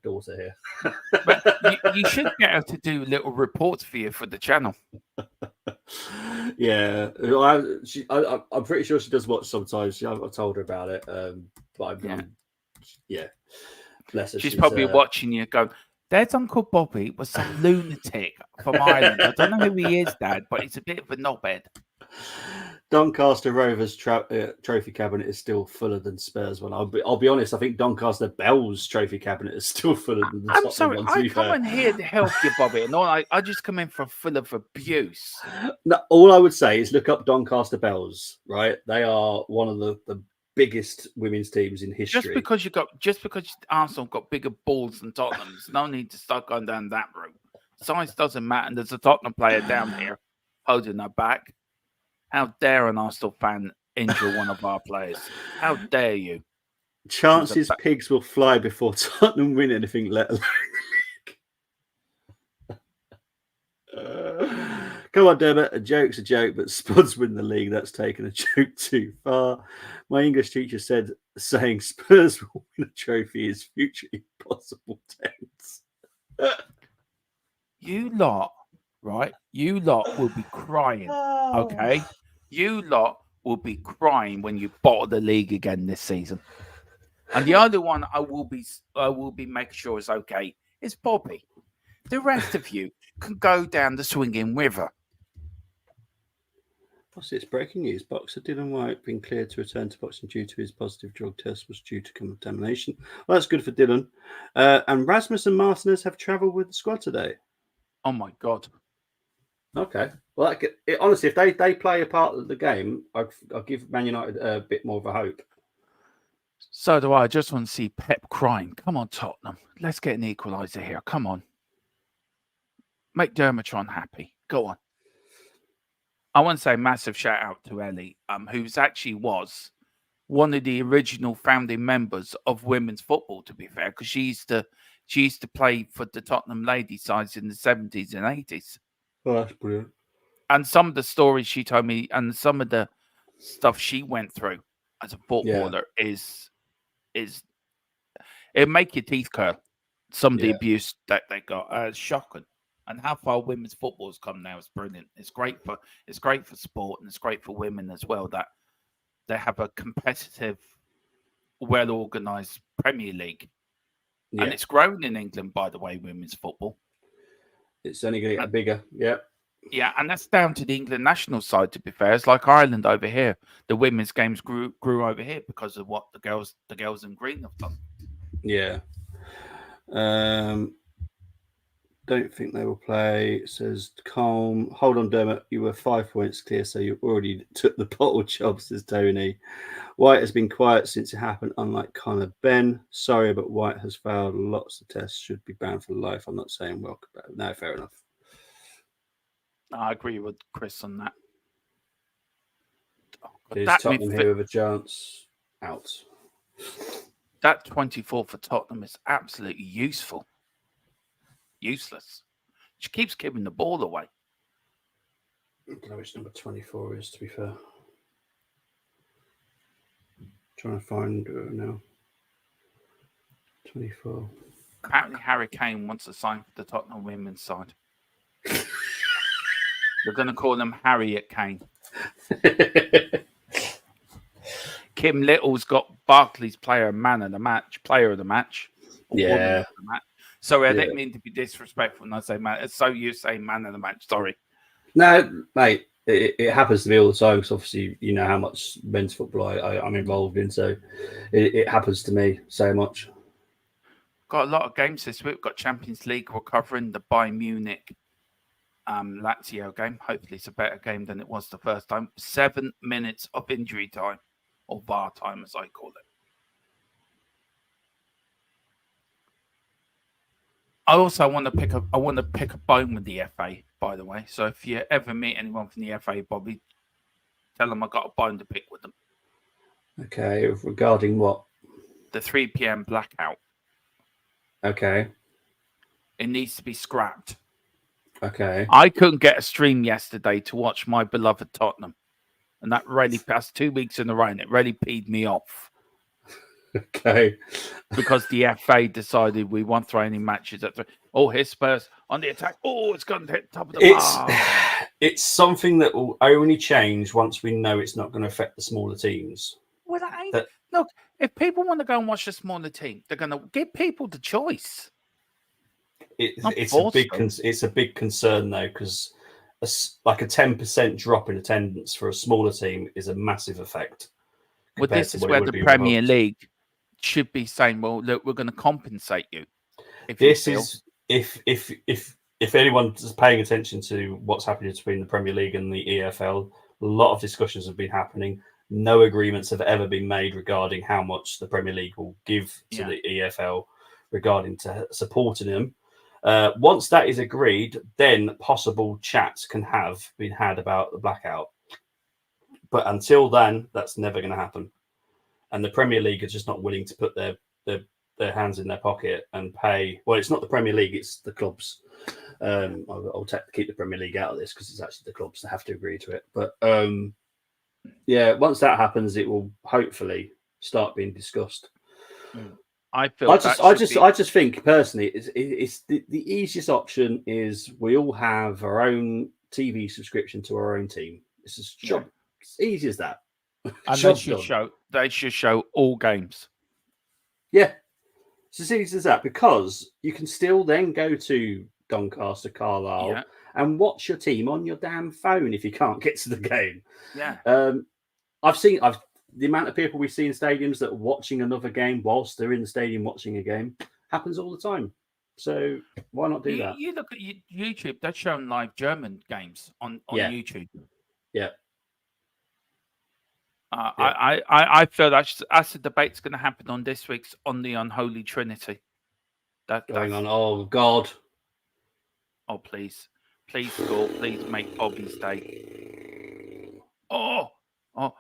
daughter here. But you should get her to do little reports for you for the channel. Yeah, I'm pretty sure she does watch sometimes. I've told her about it, but yeah, bless her. She's probably watching you go, there's Uncle Bobby was some lunatic from Ireland. I don't know who he is, Dad, but he's a bit of a knobhead. Doncaster Rovers trophy cabinet is still fuller than Spurs one. I'll be honest. I think Doncaster Bell's trophy cabinet is still fuller than the I'm Tottenham sorry, one. I come in here to help you, Bobby, and I just come in for full of abuse. No, all I would say is look up Doncaster Bells. Right, they are one of the biggest women's teams in history. Just because Arsenal got bigger balls than Tottenham, there's no need to start going down that route. Size doesn't matter. And there's a Tottenham player down here holding her back. How dare an Arsenal fan injure one of our players? How dare you? Chances pigs will fly before Tottenham win anything, let alone come on, Dermot. A joke's a joke, but Spuds win the league. That's taken a joke too far. My English teacher said saying Spurs will win a trophy is future impossible tense. You lot, right? You lot will be crying, okay? You lot will be crying when you bottle the league again this season. And the only one I will be making sure is okay is Bobby. The rest of you can go down the swinging river. What's this? Breaking news. Boxer Dylan White been cleared to return to boxing due to his positive drug test was due to contamination. Well, that's good for Dylan. And Rasmus and Martinez have travelled with the squad today. Oh my God. Okay. Well, honestly, if they play a part of the game, I'll give Man United a bit more of a hope. So do I. I just want to see Pep crying. Come on, Tottenham. Let's get an equaliser here. Come on. Make Dermatron happy. Go on. I want to say a massive shout out to Ellie, who's actually was one of the original founding members of women's football, to be fair, because she used to play for the Tottenham ladies sides in the 70s and 80s. Oh, that's brilliant. And some of the stories she told me and some of the stuff she went through as a footballer is it'll make your teeth curl. Some of the abuse that they got. It's shocking. And how far women's football has come now is brilliant. It's great for sport, and it's great for women as well that they have a competitive, well organised Premier League. Yeah. And it's grown in England, by the way, women's football. It's only going to get bigger. Yeah. Yeah, and that's down to the England national side, to be fair. It's like Ireland over here. The women's games grew over here because of what the girls in green have done. Yeah. Don't think they will play. It says calm. Hold on, Dermot. You were 5 points clear, so you already took the bottle job, says Tony. White has been quiet since it happened, unlike Connor Ben. Sorry, but White has failed lots of tests. Should be banned for life. I'm not saying welcome back. No, fair enough. I agree with Chris on that. Is Tottenham here with a chance? Out. That 24 for Tottenham is absolutely useful. Useless. She keeps giving the ball away. I don't know which number 24 is, to be fair. Trying to find now. 24. Apparently Harry Kane wants to sign for the Tottenham women's side. We're going to call him Harriet Kane. Kim Little's got Barclays player of the match. Yeah. Sorry, I didn't mean to be disrespectful when I say man. It's so you say man of the match. Sorry. No, mate. It happens to me all the time because obviously you know how much men's football I'm involved in, so it happens to me so much. Got a lot of games this week. We've got Champions League. We're covering the Bayern Munich Lazio game. Hopefully it's a better game than it was the first time. 7 minutes of injury time, or VAR time as I call it. I also want to pick a bone with the FA, by the way. So if you ever meet anyone from the FA, Bobby, tell them I got a bone to pick with them. Okay, regarding what? The 3 p.m. blackout. Okay. It needs to be scrapped. Okay. I couldn't get a stream yesterday to watch my beloved Tottenham. And that really passed 2 weeks in a row, and it really peed me off. Okay. because the FA decided we won't throw any matches at 3. Oh, here's Spurs on the attack. Oh, it's gone to hit the top of the bar. It's something that will only change once we know it's not going to affect the smaller teams. Well, look, if people want to go and watch the smaller team, they're going to give people the choice. It's a big concern though, because like a 10% drop in attendance for a smaller team is a massive effect. Well, this is where the Premier League should be saying, "Well, look, we're going to compensate you." If anyone's paying attention to what's happening between the Premier League and the EFL, a lot of discussions have been happening. No agreements have ever been made regarding how much the Premier League will give to the EFL regarding to supporting them. Once that is agreed, then possible chats can have been had about the blackout. But until then, that's never going to happen. And the Premier League are just not willing to put their hands in their pocket and pay. Well, it's not the Premier League, it's the clubs. I'll keep the Premier League out of this because it's actually the clubs that have to agree to it. But once that happens, it will hopefully start being discussed. I just think personally, it's the easiest option is we all have our own TV subscription to our own team. It's just job. It's easy as that. And they should show all games. Yeah, it's as easy as that, because you can still then go to Doncaster, Carlisle, and watch your team on your damn phone if you can't get to the game. Yeah. The amount of people we see in stadiums that are watching another game whilst they're in the stadium watching a game happens all the time. So why not do that? You look at YouTube; they're showing live German games on YouTube. Yeah. I feel that's the debate's going to happen on this week's on the Unholy Trinity. Going on. Oh God. Oh please score! Please make Bobby's day. Oh. So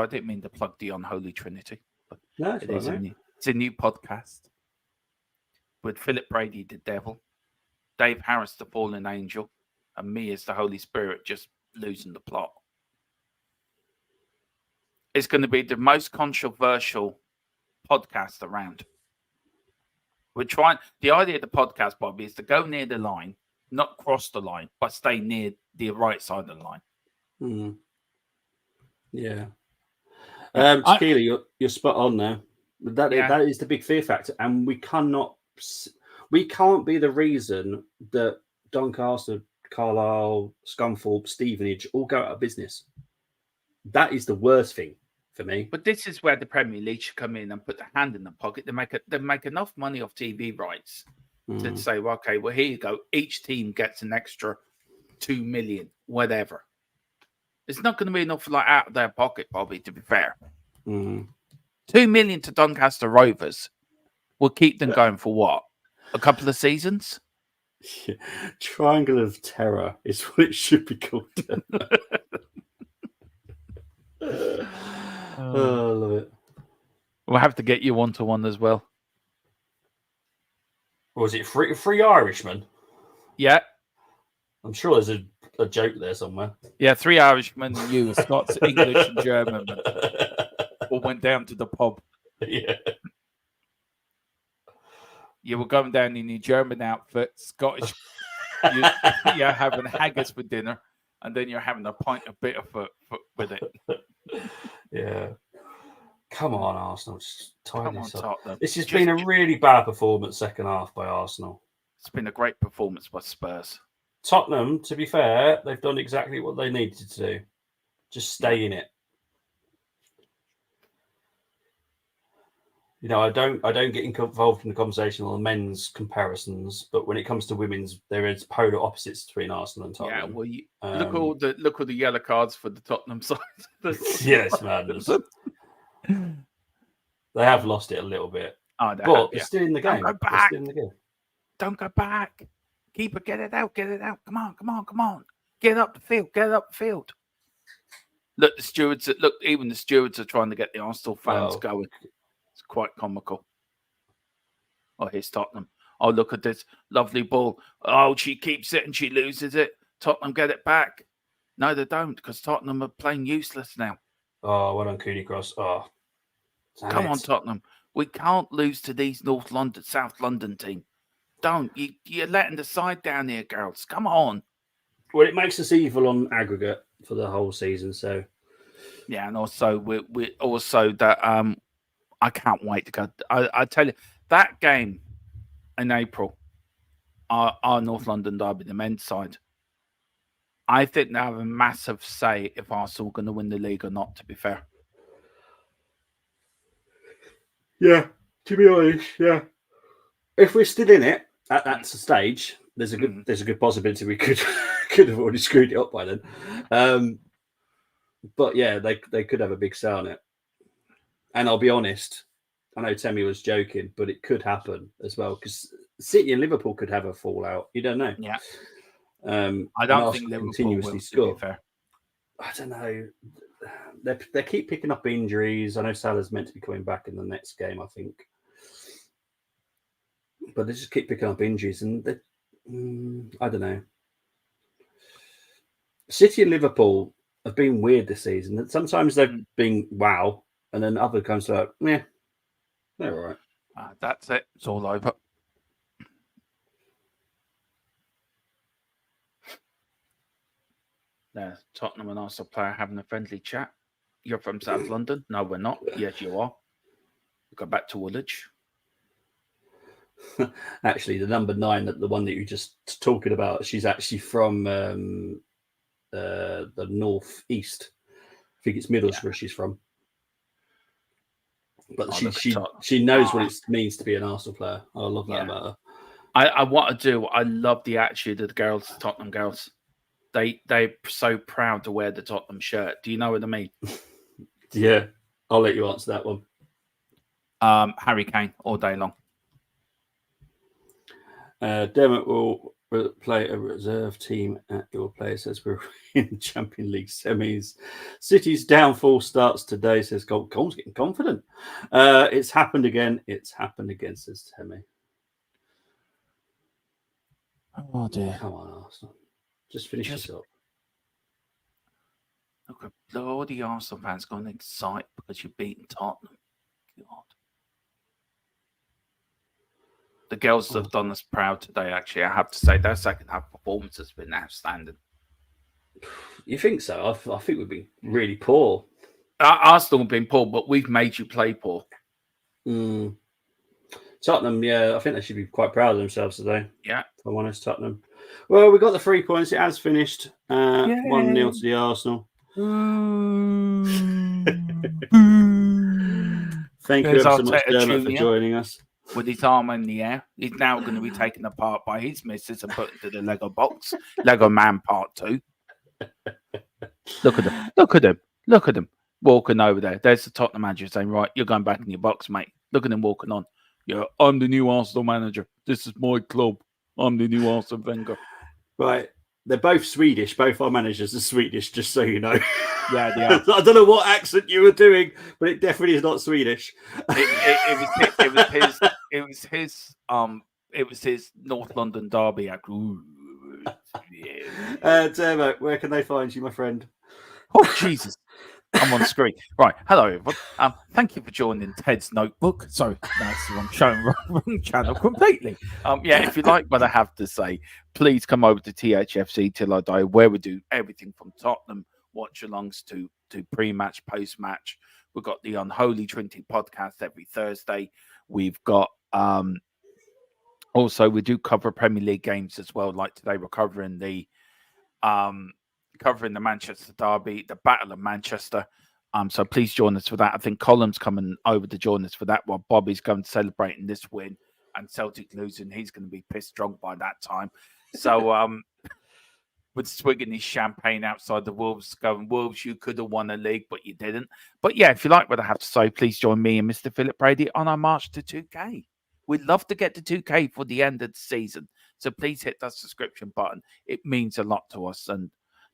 I didn't mean to plug the Unholy Trinity, but no, it's a new podcast with Philip Brady, the devil, Dave Harris, the fallen angel, and me as the Holy Spirit, just losing the plot. It's going to be the most controversial podcast around. The idea of the podcast, Bobby, is to go near the line, not cross the line, but stay near the right side of the line. Yeah. Keely, you're spot on there. That is the big fear factor, and we can't be the reason that Doncaster, Carlisle, Scunthorpe, Stevenage all go out of business. That is the worst thing for me. But this is where the Premier League should come in and put their hand in the pocket. They make enough money off TV rights to say, well, okay, well, here you go. Each team gets an extra 2 million, whatever. It's not going to be enough out of their pocket, Bobby, to be fair. 2 million to Doncaster Rovers will keep them going for what? A couple of seasons? Yeah. Triangle of Terror is what it should be called. I love it. We'll have to get you one-to-one as well. Was it Free Irishmen? Yeah. I'm sure there's a joke there somewhere. Yeah, 3 Irishmen and you, Scots, English and German, all went down to the pub. Yeah. You were going down in your German outfit, Scottish. You're having haggis for dinner, and then you're having a pint of Bitterfoot with it. Yeah. Come on, Arsenal. Just tighten this up. Tottenham. This has been a really bad performance second half by Arsenal. It's been a great performance by Spurs. Tottenham, to be fair, they've done exactly what they needed to do. Just stay in it. You know, I don't get involved in the conversation on the men's comparisons, but when it comes to women's, there is polar opposites between Arsenal and Tottenham. Yeah, well, look all the yellow cards for the Tottenham side. Yes, madness. They have lost it a little bit, but they're still in the game. Don't go back. Don't go back. Keeper, get it out. Come on. Get up the field. Look, even the stewards are trying to get the Arsenal fans going. It's quite comical. Oh, here's Tottenham. Oh, look at this lovely ball. Oh, she keeps it and she loses it. Tottenham get it back. No, they don't, because Tottenham are playing useless now. Oh, well done, Cooney Cross. Oh, Come on, Tottenham. We can't lose to these North London, South London team. Don't. You're letting the side down here, girls. Come on. Well, it makes us evil on aggregate for the whole season. So Yeah, and also we also that I can't wait to go. I tell you, that game in April, our North London derby, the men's side. I think they have a massive say if Arsenal are going to win the league or not. To be fair. yeah, to be honest, yeah. If we're still in it at that stage, there's a good possibility we could have already screwed it up by then. But yeah, they could have a big say on it. And I'll be honest, I know Temi was joking, but it could happen as well because City and Liverpool could have a fallout. You don't know. Yeah. I don't think Liverpool continuously will, score. to be fair. I don't know. They keep picking up injuries. I know Salah's meant to be coming back in the next game, I think. But they just keep picking up injuries, and I don't know. City and Liverpool have been weird this season. Sometimes they've been wow, and then other times like, yeah, they're all right. That's it. It's all over. There's Tottenham and Arsenal player having a friendly chat. You're from South London? No, we're not. Yes, you are. Go back to Woolwich. Actually, the number 9, the one that you were just talking about, she's actually from the north east. I think it's Middlesbrough she's from. But she knows what it means to be an Arsenal player. I love that about her. I want to do. I love the attitude of the girls, Tottenham girls. They're so proud to wear the Tottenham shirt. Do you know what I mean? Yeah, I'll let you answer that one. Harry Kane all day long. Dermot will play a reserve team at your place as we're in Champions League semis. City's downfall starts today, says Cole's getting confident. It's happened again. It's happened again, says Temi. Oh dear. Come on, Arsenal. Just finish this up. Look at all the Arsenal fans going excited because you've beaten Tottenham. God. The girls have done us proud today, actually. I have to say, their second half performance has been outstanding. You think so? I think we've been really poor. Arsenal have been poor, but we've made you play poor. Tottenham, yeah, I think they should be quite proud of themselves today. Yeah. If I'm honest, Tottenham. Well, we got the 3 points. It has finished. 1-0 to the Arsenal. Thank you so much, Dermot, for joining us. With his arm in the air. He's now going to be taken apart by his missus and put into the Lego box. Lego Man Part 2. Look at him. Look at him. Look at him. Walking over there. There's the Tottenham manager saying, right, you're going back in your box, mate. Look at him walking on. Yeah, I'm the new Arsenal manager. This is my club. I'm the new Arsenal Wenger. Right. They're both Swedish. Both our managers are Swedish, just so you know. Yeah, they are. I don't know what accent you were doing, but it definitely is not Swedish. It was his North London derby act. Dermot, where can they find you, my friend? Oh, Jesus. I'm on screen. Right. Hello, everyone. Thank you for joining Ted's Notebook. Sorry, that's the wrong channel completely. If you like what I have to say, please come over to THFC Till I Die, where we do everything from Tottenham watch-alongs to pre-match, post-match. We've got the Unholy Trinity podcast every Thursday. We've got also we do cover Premier League games as well. Like today, we're covering the Manchester derby, the Battle of Manchester. So please join us for that. I think Colum's coming over to join us for that while Bobby's going to celebrating this win and Celtic losing. He's going to be pissed drunk by that time. So with swigging his champagne outside the Wolves, going, Wolves, you could have won a league, but you didn't. But yeah, if you like what I have to say, please join me and Mr. Philip Brady on our march to 2K. We'd love to get to 2K for the end of the season. So please hit that subscription button. It means a lot to us. And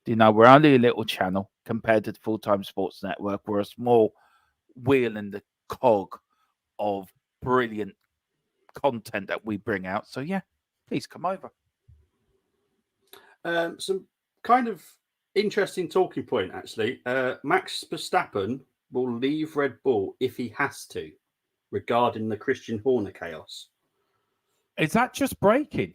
you know, we're only a little channel compared to the Full-Time Sports Network. We're a small wheel in the cog of brilliant content that we bring out. So, yeah, please come over. Some kind of Interesting talking point, actually. Max Verstappen will leave Red Bull if he has to, regarding the Christian Horner chaos. Is that just breaking?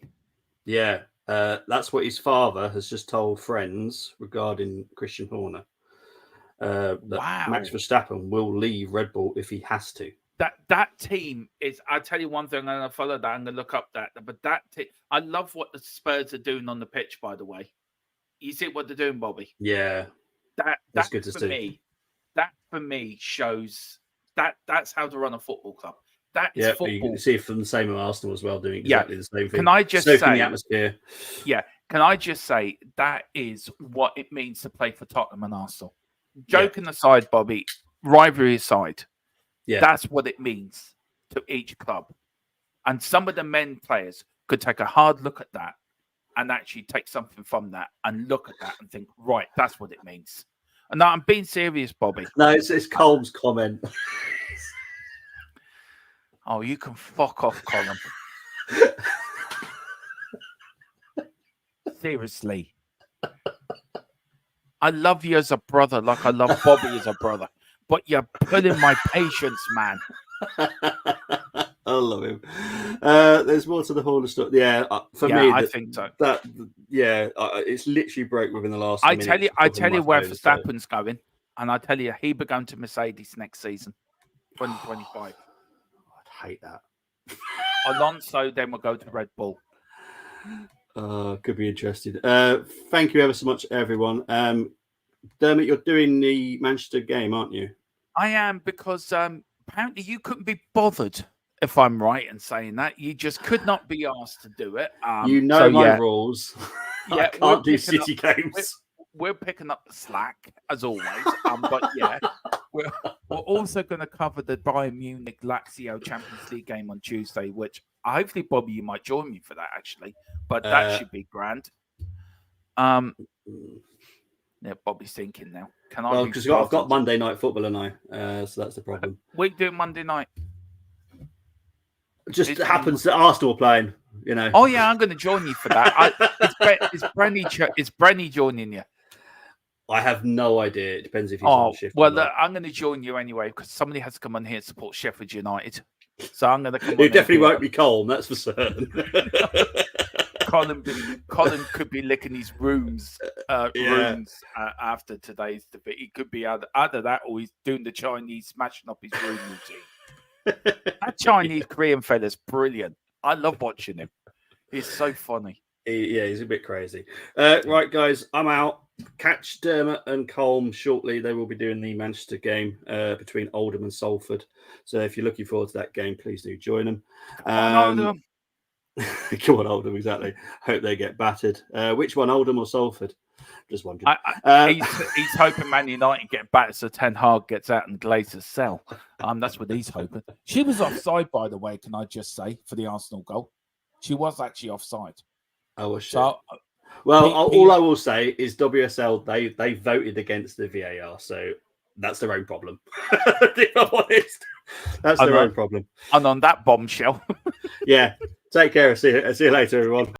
Yeah, that's what his father has just told friends regarding Christian Horner. That Wow. Max Verstappen will leave Red Bull if he has to. That team is. I'll tell you one thing. I'm going to follow that. I'm going to look up that. But that team, I love what the Spurs are doing on the pitch. By the way, you see what they're doing, Bobby. Yeah, that's good to for see. me. That for me shows that's how to run a football club. That is football. You can see it from the same with Arsenal as well, doing exactly the same thing. Can I just Soaking say the atmosphere? Yeah. Can I just say that is what it means to play for Tottenham and Arsenal. Joking aside, Bobby, rivalry aside, that's what it means to each club. And some of the men players could take a hard look at that and actually take something from that and look at that and think, right, that's what it means. And now I'm being serious, Bobby. No, it's Colm's comment. Oh, you can fuck off, Colin. Seriously. I love you as a brother, like I love Bobby as a brother. But you're pulling my patience, man. I love him. There's more to the Horner stuff. Yeah, for me, I think so. It's literally broke within the last. I tell you where Verstappen's going, and I tell you he be going to Mercedes next season, 2025. I'd hate that. Alonso then will go to Red Bull. Could be interesting. Thank you ever so much, everyone. Dermot, you're doing the Manchester game, aren't you? I am, because apparently you couldn't be bothered, if I'm right in saying that. You just could not be asked to do it. My rules. I can't do City games. We're picking up the slack, as always. But yeah, we're also going to cover the Bayern Munich Lazio Champions League game on Tuesday, which hopefully, Bobby, you might join me for that, actually. But that should be grand. Yeah, Bobby's thinking now. Can I? Well, because I've got Monday night football, and so that's the problem. We do Monday night. It just happens that Arsenal are playing, you know. Oh yeah, I'm going to join you for that. Is Brenny joining you? I have no idea. It depends if he's on shift. Well, I'm going to join you anyway, because somebody has to come on here and support Sheffield United. So I'm going to come on. It definitely won't be Colm, that's for certain. Colin could be licking his rooms after today's debate. He could be either that, or he's doing the Chinese smashing up his room routine. That Chinese Korean fella's brilliant. I love watching him. He's so funny. He's a bit crazy. Right, guys, I'm out. Catch Dermot and Colm shortly. They will be doing the Manchester game between Oldham and Salford. So if you're looking forward to that game, please do join them. Oldham. Come on, Oldham, exactly. Hope they get battered. Which one, Oldham or Salford? Just wondering. He's hoping Man United get battered so Ten Hag gets out and Glazers sell. That's what he's hoping. She was offside, by the way, can I just say, for the Arsenal goal. She was actually offside. Oh, was she? So, all I will say is WSL, they voted against the VAR, so that's their own problem. If I'm honest, that's their own problem. And on that bombshell. Yeah. Take care. See you later, everyone.